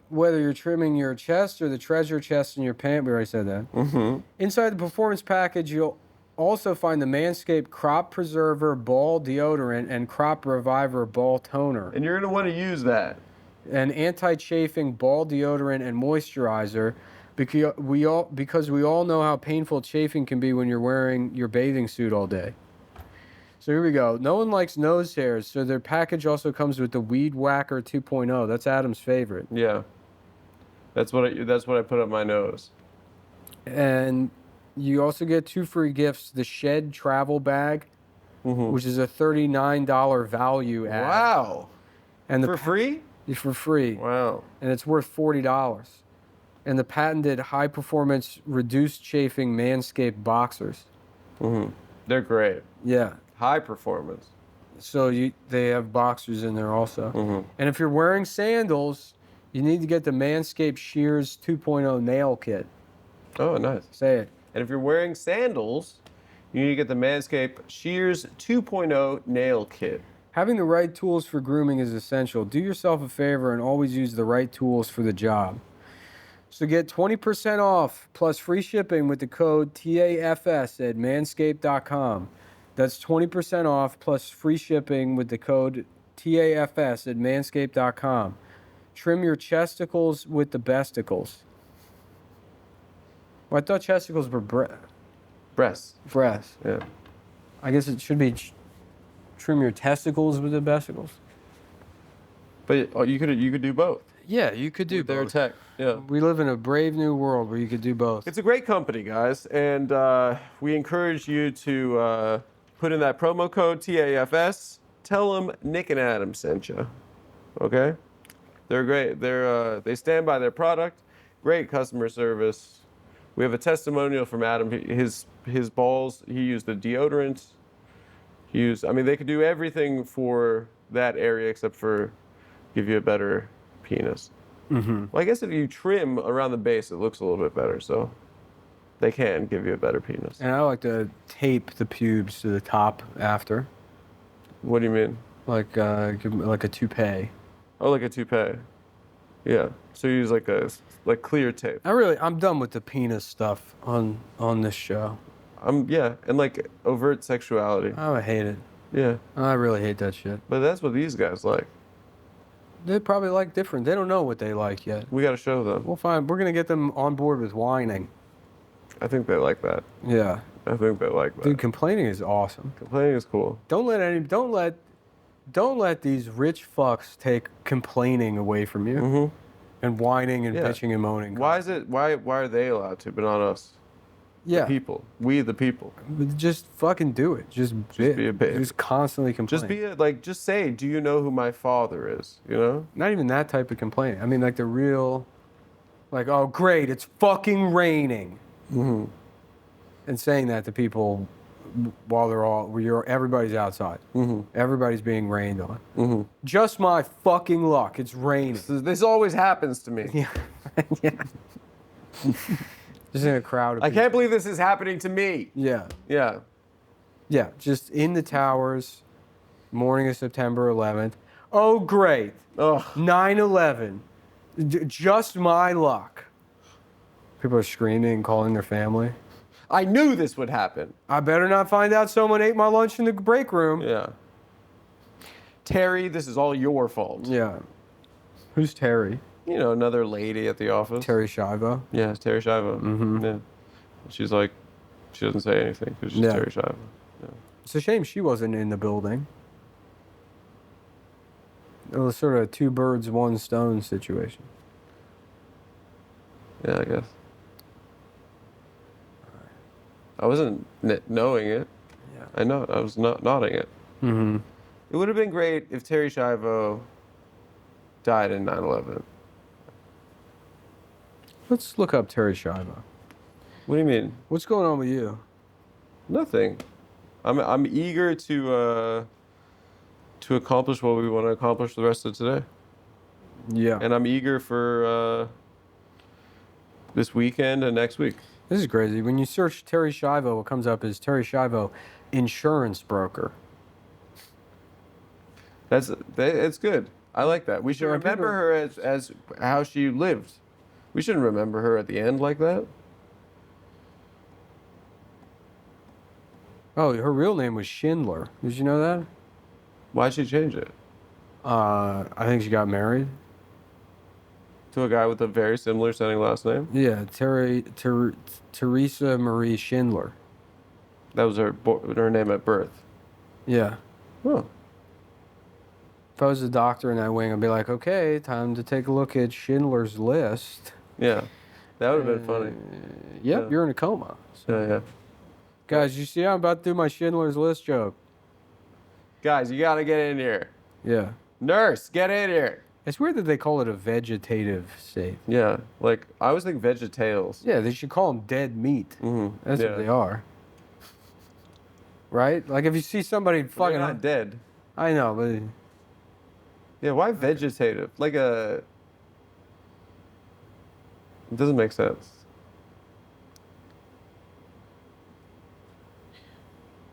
Whether you're trimming your chest or the treasure chest in your pant, we already said that. Inside the performance package, you'll also find the Manscaped Crop Preserver Ball Deodorant and Crop Reviver Ball Toner. And you're going to want to use that. An anti-chafing ball deodorant and moisturizer because we all know how painful chafing can be when you're wearing your bathing suit all day. So here we go. No one likes nose hairs, so their package also comes with the Weed Whacker 2.0. That's Adam's favorite. Yeah. That's what I put up my nose. And you also get 2 free gifts: the Shed Travel Bag, which is a $39 value add. Wow. And For free? For free. Wow. And it's worth $40. And the patented high-performance reduced chafing Manscaped boxers. They're great. Yeah. High performance. So they have boxers in there also. And if you're wearing sandals, you need to get the Manscaped Shears 2.0 nail kit. Oh, nice. Say it. And if you're wearing sandals, you need to get the Manscaped Shears 2.0 nail kit. Having the right tools for grooming is essential. Do yourself a favor and always use the right tools for the job. So get 20% off plus free shipping with the code TAFS at manscaped.com. That's 20% off plus free shipping with the code TAFS at manscaped.com. Trim your chesticles with the besticles. Well, I thought chesticles were Breasts. breasts. Yeah. I guess it should be trim your testicles with the besticles. But you could do both. Yeah, you could do Their both. tech. Yeah. We live in a brave new world where you could do both. It's a great company, guys, and we encourage you to put in that promo code TAFS. Tell them Nick and Adam sent you. Okay? They're great. They stand by their product. Great customer service. We have a testimonial from Adam. His balls. He used the deodorant. They could do everything for that area except for give you a better penis. Well, I guess if you trim around the base, it looks a little bit better. So they can give you a better penis. And I like to tape the pubes to the top after, What do you mean? like a toupee. Oh, like a toupee. Yeah. So you use like clear tape. I'm done with the penis stuff on this show. Yeah, and like overt sexuality. I hate it. Yeah. I really hate that shit. But that's what these guys like. They probably like different. They don't know what they like yet. We got to show them. We'll find. We're gonna get them on board with whining. I think they like that. Yeah. I think they like that. Dude, complaining is awesome. Complaining is cool. Don't let these rich fucks take complaining away from you. And whining and Yeah. bitching and moaning. Why are they allowed to, but not us? Yeah. The people. We the people. But just fucking do it. Just be a bitch. Just constantly complain. Just say, do you know who my father is? You know? Not even that type of complaining. I mean, like the real, like, oh great, it's fucking raining. And saying that to people while everybody's outside. Everybody's being rained on. Just my fucking luck. It's raining. This always happens to me. Yeah. Yeah. Just in a crowd of I people. can't believe this is happening to me. Yeah. Yeah. Yeah. Just in the towers, morning of September 11th. Oh, great. Ugh. 9/11. Just my luck. People are screaming and calling their family. I knew this would happen. I better not find out someone ate my lunch in the break room. Yeah. Terry, this is all your fault. Yeah. Who's Terry? You know, another lady at the office. Terry Schiavo. Yeah, it's Terry Schiavo. Yeah. She's like, she doesn't say anything because she's Yeah. Terry Schiavo. Yeah. It's a shame she wasn't in the building. It was sort of a 2 birds, 1 stone situation. Yeah, I guess. I wasn't knowing it. Yeah. I know. I was not nodding it. It would have been great if Terry Schiavo died in 9/11. Let's look up Terry Schiavo. What do you mean? What's going on with you? Nothing. I'm eager to accomplish what we want to accomplish the rest of today. Yeah. And I'm eager for this weekend and next week. This is crazy. When you search Terry Schiavo, what comes up is Terry Schiavo, insurance broker. It's good. I like that. We should So when remember people- her as how she lived. We shouldn't remember her at the end like that. Oh, her real name was Schindler. Did you know that? Why'd she change it? I think she got married. To a guy with a very similar sounding last name? Yeah, Teresa Marie Schindler. That was her name at birth. Yeah. Oh. If I was a doctor in that wing, I'd be like, okay, time to take a look at Schindler's List. Yeah. That would have been funny. Yep, Yeah. you're in a coma. Yeah. Guys, you see I'm about to do my Schindler's List joke. Guys, you gotta get in here. Yeah. Nurse, get in here. It's weird that they call it a vegetative state. Yeah, like I always think VeggieTales. Yeah, they should call them dead meat. Mm-hmm. That's what they are. Right? Like if you see somebody They're fucking... not dead. I know, but... Yeah, why vegetative? Like a... It doesn't make sense.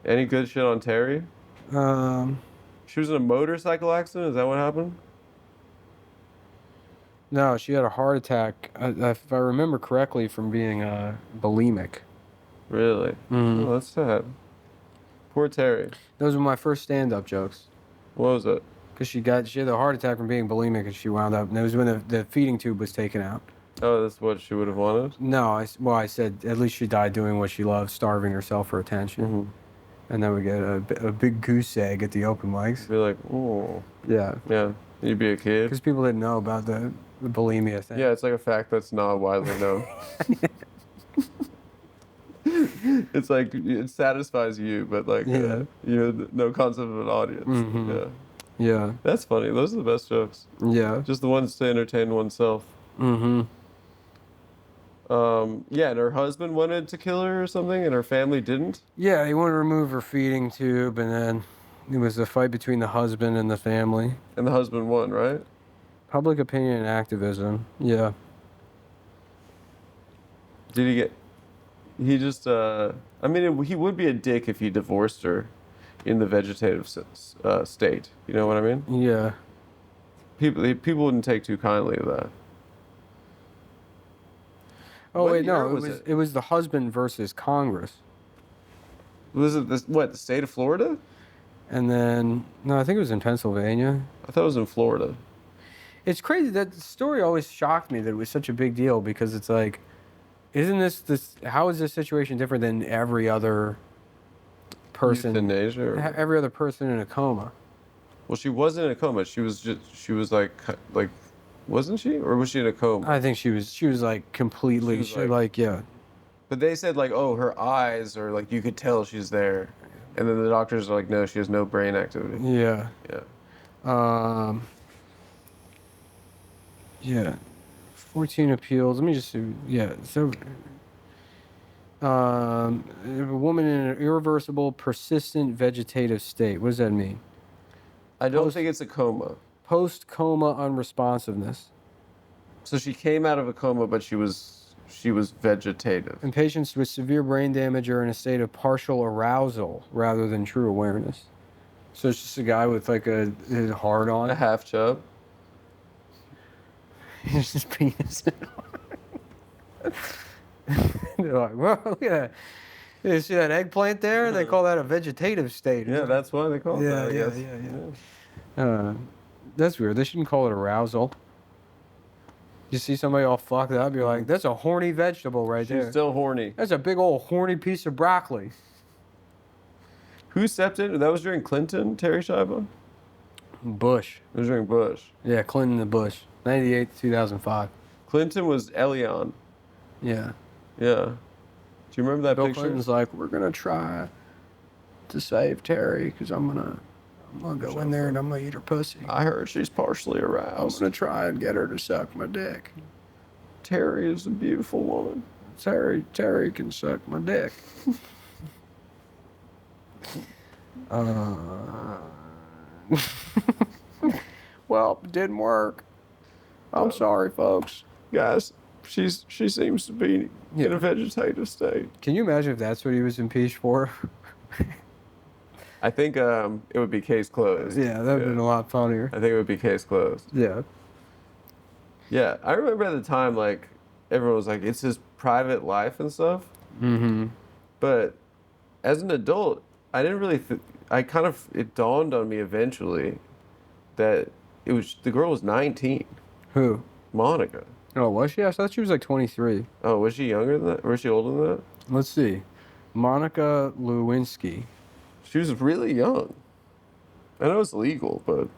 Any good shit on Terry? She was in a motorcycle accident? Is that what happened? No, she had a heart attack, if I remember correctly, from being bulimic. Really? Mhm. Oh, that's sad. Poor Terry. Those were my first stand-up jokes. What was it? Because she had a heart attack from being bulimic, and she wound up... And it was when the feeding tube was taken out. Oh, that's what she would have wanted? No, I said at least she died doing what she loved, starving herself for attention. Mm-hmm. And then we get a big goose egg at the open mics. Be like, oh. Yeah. Yeah. You'd be a kid. Because people didn't know about the bulimia thing. Yeah, it's like a fact that's not widely known. It's like it satisfies you, but like Yeah. you have no concept of an audience. Mhm. Yeah, Yeah. that's funny. Those are the best jokes. Yeah. Just the ones to entertain oneself. Mm-hmm. Yeah, and her husband wanted to kill her or something, and her family didn't. Yeah, he wanted to remove her feeding tube, and then it was a fight between the husband and the family. And the husband won, right? Public opinion and activism. Yeah. Did he get? He just. I mean, he would be a dick if he divorced her in the vegetative state. You know what I mean? Yeah. People wouldn't take too kindly to that. Oh, What wait, year no. was It was the husband versus Congress. Was it the state of Florida? And then, no, I think it was in Pennsylvania. I thought it was in Florida. It's crazy. That story always shocked me that it was such a big deal because it's like, isn't this how is this situation different than every other person? Euthanasia? Or... Every other person in a coma. Well, she wasn't in a coma. She was like, wasn't she? Or was she in a coma? I think she was like completely, She was like, yeah. But they said like, oh, her eyes are like, you could tell she's there. And then the doctors are like, no, she has no brain activity. Yeah. Yeah. Yeah. 14 appeals. Let me just see. Yeah. So, a woman in an irreversible, persistent vegetative state. What does that mean? I don't think it's a coma. Post-coma unresponsiveness. So she came out of a coma, but she was vegetative. In patients with severe brain damage or in a state of partial arousal rather than true awareness. So it's just a guy with like his heart on. A half chub. He's just penis. They're like, well, look at that. You see that eggplant there? They call that a vegetative state. Yeah, that's why they call it that, I guess. Yeah. That's weird. They shouldn't call it arousal. You see somebody all fucked up, you're like, that's a horny vegetable right there. She's still horny. That's a big old horny piece of broccoli. Who stepped in? That was during Clinton, Terry Schiavo? Bush. It was during Bush. Yeah, Clinton and Bush. 98 to 2005. Clinton was Elion. Yeah. Yeah. Do you remember that Bill picture? Clinton's like, we're going to try to save Terry because I'm going to go in there and I'm going to eat her pussy. I heard she's partially I'm aroused. going to try and get her to suck my dick. Terry is a beautiful woman. Terry can suck my dick. Well, it didn't work. I'm sorry, folks. Guys, she seems to be in a vegetative state. Can you imagine if that's what he was impeached for? I think it would be case closed. Yeah, that would have been a lot funnier. I think it would be case closed. Yeah. Yeah, I remember at the time, like, everyone was like, it's his private life and stuff. Mm-hmm. But as an adult, I didn't really, it dawned on me eventually that the girl was 19. Who? Monica. Oh, was she? I thought she was like 23. Oh, was she younger than that? Or was she older than that? Let's see. Monica Lewinsky. She was really young. I know it's legal, but...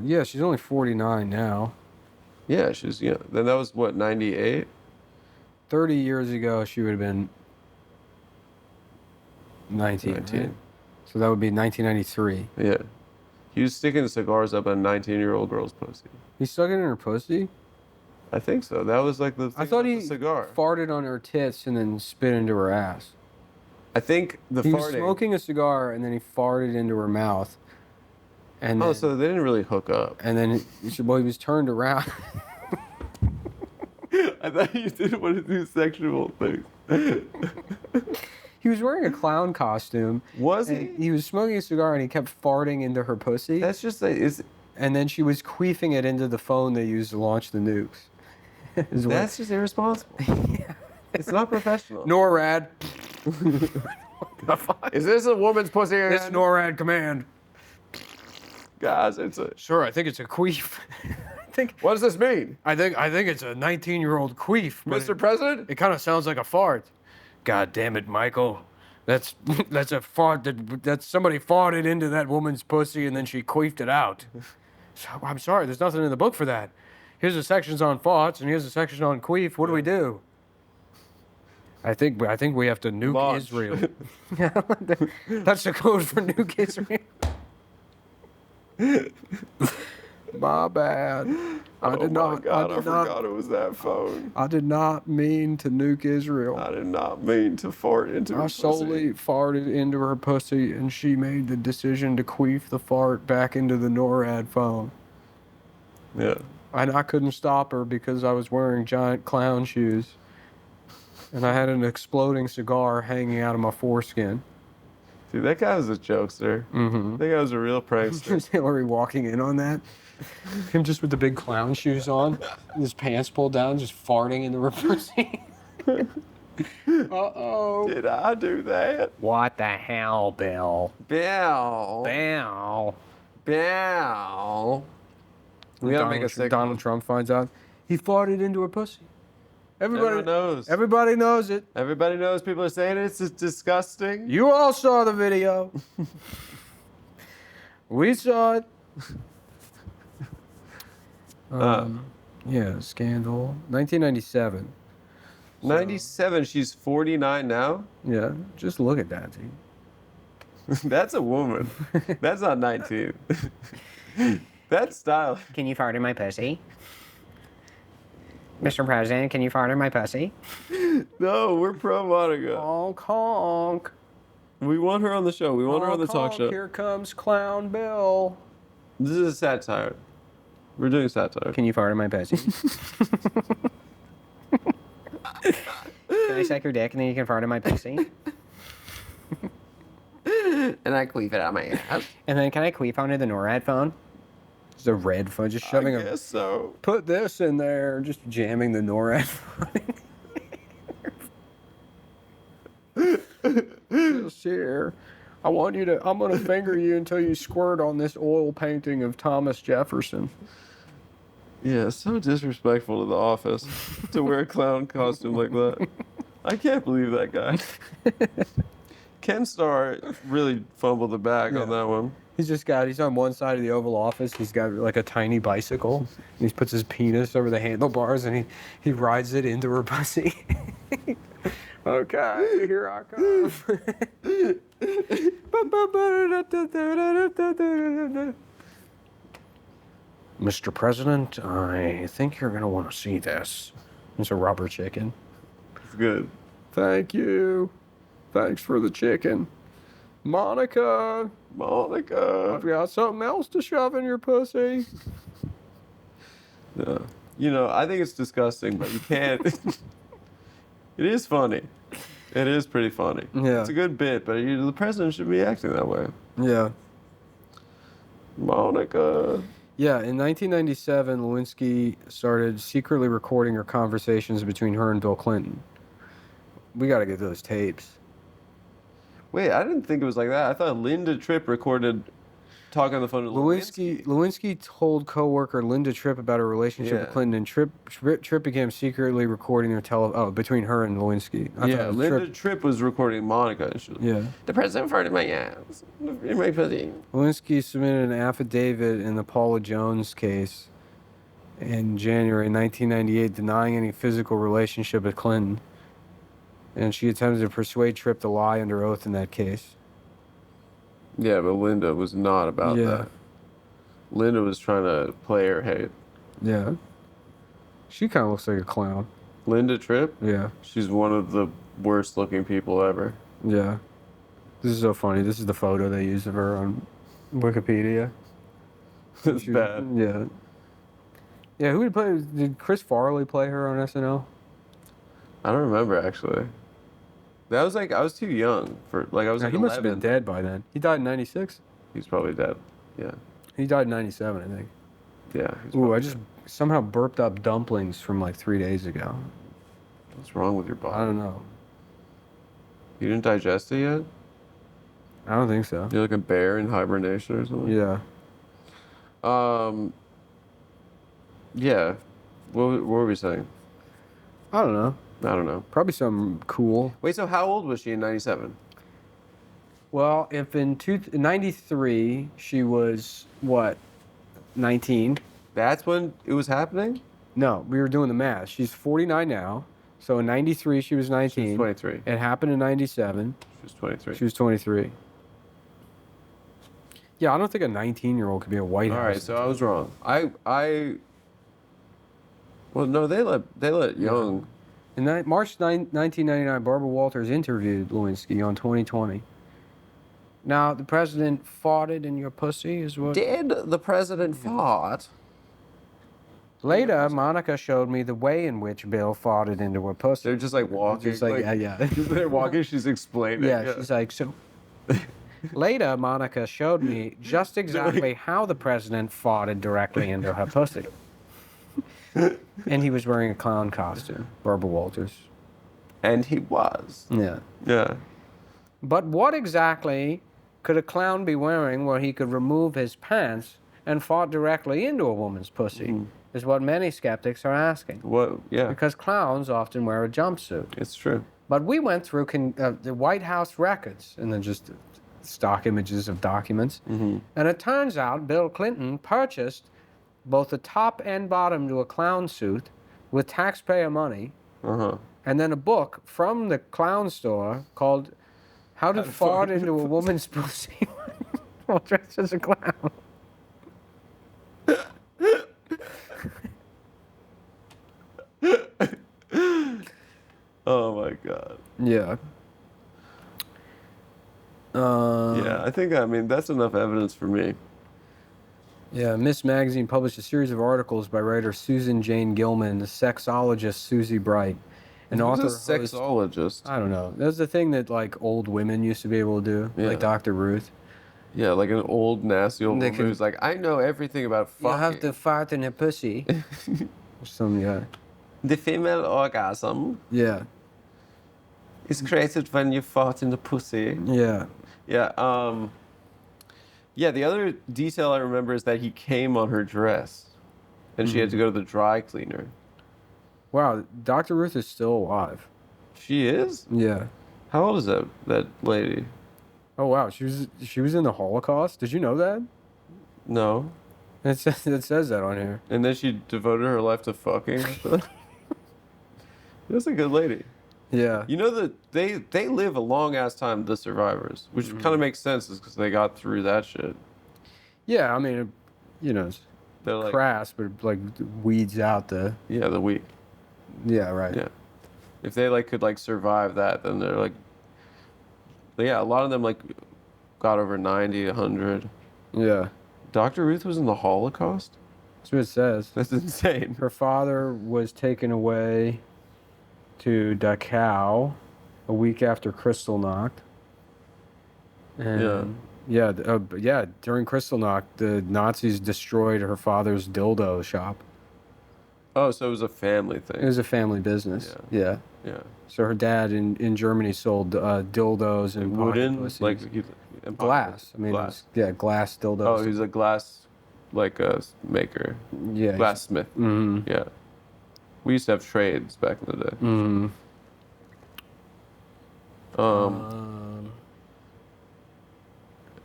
Yeah, she's only 49 now. Yeah, she's young. Then that was, what, 98? 30 years ago, she would have been 19. Right? So that would be 1993. Yeah. He was sticking cigars up a 19-year-old girl's pussy. He stuck it in her pussy? I think so. That was like the thing. I thought he cigar. farted on her tits and then spit into her ass. I think he was smoking a cigar and then he farted into her mouth. And then, so they didn't really hook up. And then he was turned around. I thought you didn't want to do sexual things. He was wearing a clown costume. Was he? He was smoking a cigar and he kept farting into her pussy. That's just and then she was queefing it into the phone they used to launch the nukes. That's just irresponsible. Yeah. It's not professional. NORAD. Is this a woman's pussy again? It's NORAD command. Guys, Sure, I think it's a queef. What does this mean? I think it's a 19-year-old queef. Mr. President? It kind of sounds like a fart. God damn it, Michael. That's a fart that somebody farted into that woman's pussy and then she queefed it out. So, I'm sorry, there's nothing in the book for that. Here's the sections on farts and here's the section on queef. What do we do? I think we have to nuke Launch. Israel. That's the code for nuke Israel. My bad. I forgot it was that phone. I did not mean to nuke Israel. I did not mean to fart into her pussy. I solely farted into her pussy, and she made the decision to queef the fart back into the NORAD phone. Yeah. And I couldn't stop her because I was wearing giant clown shoes. And I had an exploding cigar hanging out of my foreskin. Dude, that guy was a jokester. Mm-hmm. That guy was a real prankster. Is Hillary walking in on that? Him just with the big clown shoes on, his pants pulled down, just farting into her pussy. Uh-oh. Did I do that? What the hell, Bill? Bill. We gotta make a segment. Donald Trump finds out. He farted into her pussy. Everybody knows. Everybody knows it. Everybody knows. People are saying it's disgusting. You all saw the video. We saw it. Yeah, scandal. 1997. 97. She's 49 now. Yeah, just look at that, dude. That's a woman. That's not 19. That's style. Can you fart in my pussy? Mr. President, can you fart in my pussy? No, we're pro Monica. Honk, honk. We want her on the show. We want her on the talk show. Here comes Clown Bill. This is a satire. We're doing satire. Can you fart in my pussy? Can I suck your dick and then you can fart in my pussy? And I queef it out my ass. And then can I queef onto the NORAD phone? It's a red phone, just shoving I guess so. Put this in there, just jamming the NORAD phone. Just here. I'm gonna finger you until you squirt on this oil painting of Thomas Jefferson. Yeah, so disrespectful to the office to wear a clown costume like that. I can't believe that guy. Ken Starr really fumbled the bag on that one. He's on one side of the Oval Office. He's got like a tiny bicycle. And he puts his penis over the handlebars and he rides it into her pussy. Okay, here I come. Mr. President, I think you're going to want to see this. It's a rubber chicken. It's good. Thank you. Thanks for the chicken. Monica, Monica. I've got something else to shove in your pussy. Yeah. You know, I think it's disgusting, but you can't. It is funny. It is pretty funny. Yeah. It's a good bit, but the president should be acting that way. Yeah. Monica. Yeah, in 1997, Lewinsky started secretly recording her conversations between her and Bill Clinton. We got to get those tapes. Wait, I didn't think it was like that. I thought Linda Tripp recorded talking on the phone to Lewinsky told coworker Linda Tripp about her relationship with Yeah. Clinton, and Tripp began secretly recording their between her and Lewinsky. I thought Yeah, it was Linda Tripp. Tripp was recording Monica. And she was, Yeah. The president farted in my ass. In my pussy. Lewinsky submitted an affidavit in the Paula Jones case in January 1998 denying any physical relationship with Clinton. And she attempted to persuade Tripp to lie under oath in that case. Yeah, but Linda was not about Yeah. that. Linda was trying to play her hate. Yeah. She kind of looks like a clown. Linda Tripp? Yeah. She's one of the worst looking people ever. Yeah. This is so funny. This is the photo they use of her on Wikipedia. It's bad. Yeah. Yeah, who did play? Did Chris Farley play her on SNL? I don't remember actually. That was like I was too young for like I was No, like he must have 11. been dead by then. He died in 96. He's probably dead. Yeah. He died in 97, I think. Yeah. He's Ooh, probably I just somehow burped up dumplings from like 3 days ago. dead. What's wrong with your body? I don't know. You didn't digest it yet? I don't think so. You're like a bear in hibernation or something? Yeah. Yeah. What were we saying? I don't know. I don't know. Probably something cool. Wait, so how old was she in 97? Well, if in 93 she was, what, 19? That's when it was happening? No, we were doing the math. She's 49 now. So in 93 she was 19. She was 23. It happened in 97. She was 23. She was 23. Yeah, I don't think a 19-year-old could be a White All House. right, so I was wrong. Well, no, they let young. In March 1999, Barbara Walters interviewed Lewinsky on 2020. Now, the president farted in your pussy is what... Did the president fart? Later, Monica showed me the way in which Bill farted into her pussy. They're just like walking. Just like, yeah. They're walking. She's explaining. Yeah, she's like, so... Later, Monica showed me just exactly how the president farted directly into her pussy. And he was wearing a clown costume, Barbara Walters. And he was. Yeah. Yeah. But what exactly could a clown be wearing where he could remove his pants and fart directly into a woman's pussy? Is what many skeptics are asking. What? Yeah. Because clowns often wear a jumpsuit. It's true. But we went through the White House records and then just stock images of documents. Mm-hmm. And it turns out Bill Clinton purchased both the top and bottom to a clown suit with taxpayer money, and then a book from the clown store called How to Fart into a Woman's Pussy While Dressed as a Clown. Oh my God. Yeah. Yeah, I mean that's enough evidence for me. Yeah, Miss Magazine published a series of articles by writer Susan Jane Gilman, the sexologist Susie Bright, and author Who's a host- sexologist? I don't know. That's the thing that like old women used to be able to do, Yeah. like Dr. Ruth. Yeah, like an old nasty old They woman can- who's like, I know everything about fucking. You have to fart in a pussy. Or some guy. The female orgasm Yeah. is created when you fart in the pussy. Yeah. Yeah. Yeah. The other detail I remember is that he came on her dress, and she had to go to the dry cleaner. Wow, Dr. Ruth is still alive. She is? Yeah. How old is that lady? Oh wow, she was in the Holocaust. Did you know that? No. It says that on here. And then she devoted her life to fucking. That's a good lady. Yeah. You know that they live a long ass time, the survivors, which kind of makes sense, is because they got through that shit. Yeah, I mean, it's They're like, crass, but like weeds out the. yeah, the weak. Yeah. Right. Yeah. If they could survive that, then they're like. But yeah, a lot of them got over 90, 100. Yeah. Dr. Ruth was in the Holocaust? That's what it says. That's insane. Her father was taken away to Dachau a week after Kristallnacht. And yeah, during Kristallnacht, the Nazis destroyed her father's dildo shop. Oh, so it was a family thing. It was a family business. Yeah. Yeah. So her dad in Germany sold dildos and Wooden, pocket like pussies. and Glass. I mean, glass. Glass dildos. Oh, he's a glass, like a maker, yeah. glassmith. Mm-hmm. Yeah. We used to have trades back in the day. Mm-hmm.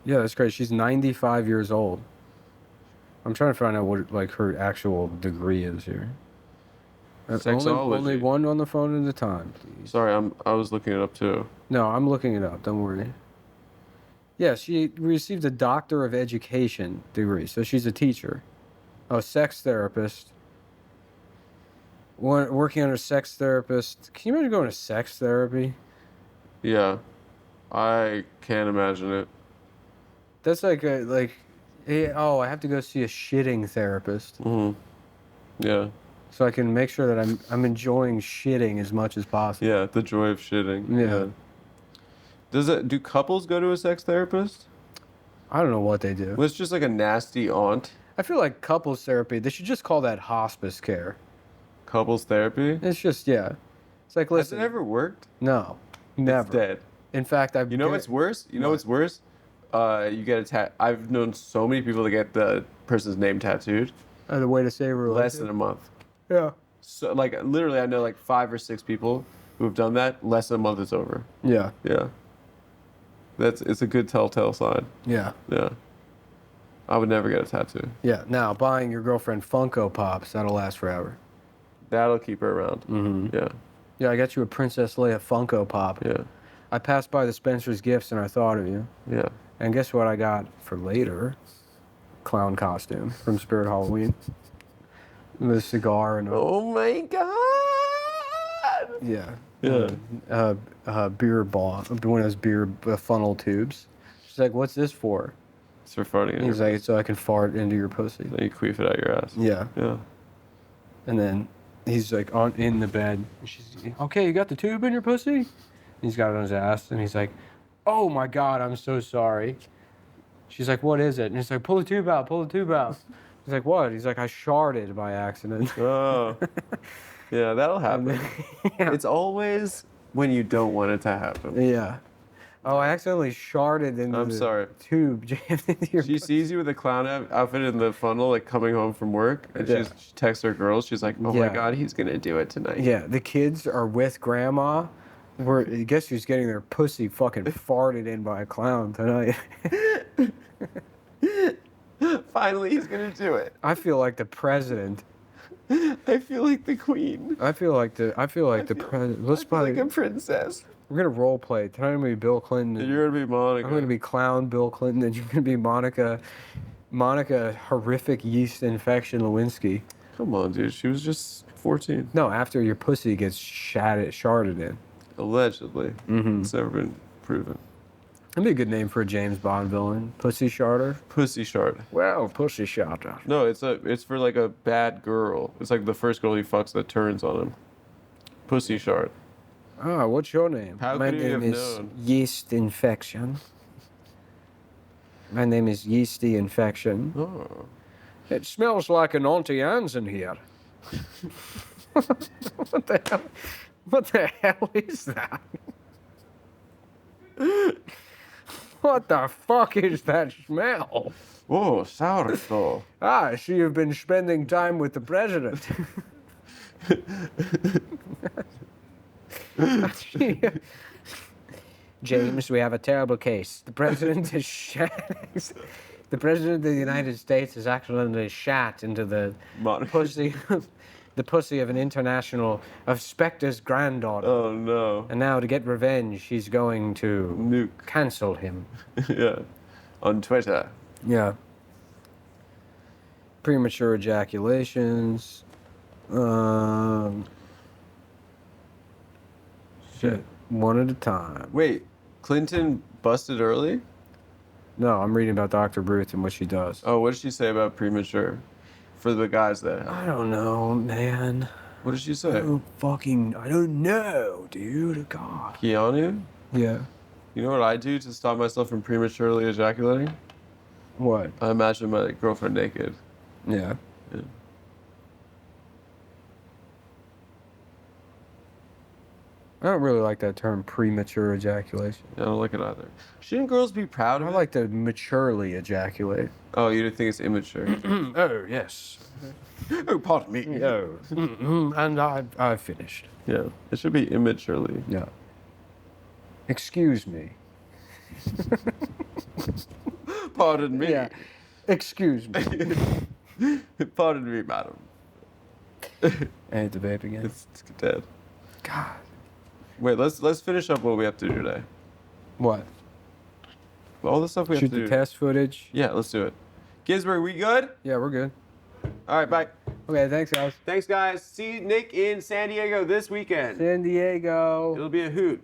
Yeah, that's great. She's 95 years old. I'm trying to find out what like her actual degree is here. Sexology. Only one on the phone at a time, please. Sorry, I was looking it up too. No, I'm looking it up. Don't worry. Yeah, she received a Doctor of Education degree, so she's a teacher. Oh, sex therapist. Working under sex therapist. Can you imagine going to sex therapy? Yeah, I can't imagine it. That's like hey, oh, I have to go see a shitting therapist. Mm-hmm. Yeah. So I can make sure that I'm enjoying shitting as much as possible. Yeah, the joy of shitting. Yeah. Do couples go to a sex therapist? I don't know what they do. Well, it's just like a nasty aunt. I feel like couples therapy, they should just call that hospice care. Couples therapy? It's just, yeah. It's like, Has it listen. ever worked? No. Never. It's dead. In fact, You know what's worse? What's worse? You get a I've known so many people that get the person's name tattooed. The way to save her Less than a month. Yeah. So like literally, I know like 5 or 6 people who have done that. Less than a month, it's over. Yeah. Yeah. It's a good telltale sign. Yeah. Yeah. I would never get a tattoo. Yeah. Now, buying your girlfriend Funko Pops, that'll last forever. That'll keep her around. Mm-hmm. Yeah. Yeah, I got you a Princess Leia Funko Pop. Yeah. I passed by the Spencer's Gifts and I thought of you. Yeah. And guess what I got for later? Clown costume from Spirit Halloween. The cigar and Oh my god. yeah. Yeah. Beer ball, one of those beer funnel tubes. She's like, "What's this for?" It's for farting. In He's your like, "So I can fart into your pussy." Then you queef it out your ass. Yeah. Yeah. And then he's like in the bed. She's okay. You got the tube in your pussy? He's got it on his ass, and he's like, "Oh my god, I'm so sorry." She's like, "What is it?" And he's like, "Pull the tube out. Pull the tube out." He's like, "What?" He's like, "I sharted by accident." Oh. Yeah, that'll happen. Yeah. It's always when you don't want it to happen. Yeah. Oh, I accidentally sharted into I'm the sorry. tube jammed into your She sees you with a clown outfit in the funnel, like coming home from work, and Yeah. she texts her girls. She's like, "Oh Yeah. my god, he's gonna do it tonight." Yeah, the kids are with grandma. I guess she's getting their pussy fucking farted in by a clown tonight. Finally, he's gonna do it. I feel like the president. I feel like the queen. I feel like the president. Let's I feel probably like a princess. we're gonna role play. Tonight I'm gonna be Bill Clinton. And you're gonna be Monica. I'm gonna be clown Bill Clinton, and you're gonna be Monica horrific yeast infection Lewinsky. Come on, dude. She was just 14. No, after your pussy gets sharded in. Allegedly. Mm-hmm. It's never been proven. That'd be a good name for a James Bond villain. Pussy sharder. Pussy shard. Well, pussy sharder. No, it's for like a bad girl. It's like the first girl he fucks that turns on him. Pussy shard. Ah, what's your name? How My could he name have is known? Yeast Infection. My name is Yeasty Infection. Oh. It smells like an Auntie Anne's in here. What the hell? What the hell is that? What the fuck is that smell? Oh, sourdough. Ah, so you've been spending time with the president. James, we have a terrible case. The president is the president of the United States has accidentally shat into the pussy, the pussy of an of Spectre's granddaughter. Oh no. And now, to get revenge, she's going to Nuke. cancel him. Yeah. On Twitter. Yeah. Premature ejaculations. Shit. One at a time. Wait, Clinton busted early? No, I'm reading about Dr. Ruth and what she does. Oh, what did she say about premature? for the guys that have. I don't know, man. What did she say? I don't know, dude. God. Keanu? Yeah. You know what I do to stop myself from prematurely ejaculating? What? I imagine my girlfriend naked. Yeah. Yeah. I don't really like that term, premature ejaculation. I don't like it either. Shouldn't girls be proud of I it? like to maturely ejaculate. Oh, you think it's immature? Oh, yes. Oh, pardon me. No. And I've finished. Yeah, it should be immaturely. Yeah. Excuse me. Pardon me. Yeah. Excuse me. Pardon me, madam. I hate the vape again. It's dead. God. Wait, let's finish up what we have to do today. What? All the stuff we Shoot have to the do. test footage? Yeah, let's do it. Gisborne, we good? Yeah, we're good. All right, bye. Okay, thanks, guys. Thanks, guys. See Nick in San Diego this weekend. San Diego. It'll be a hoot.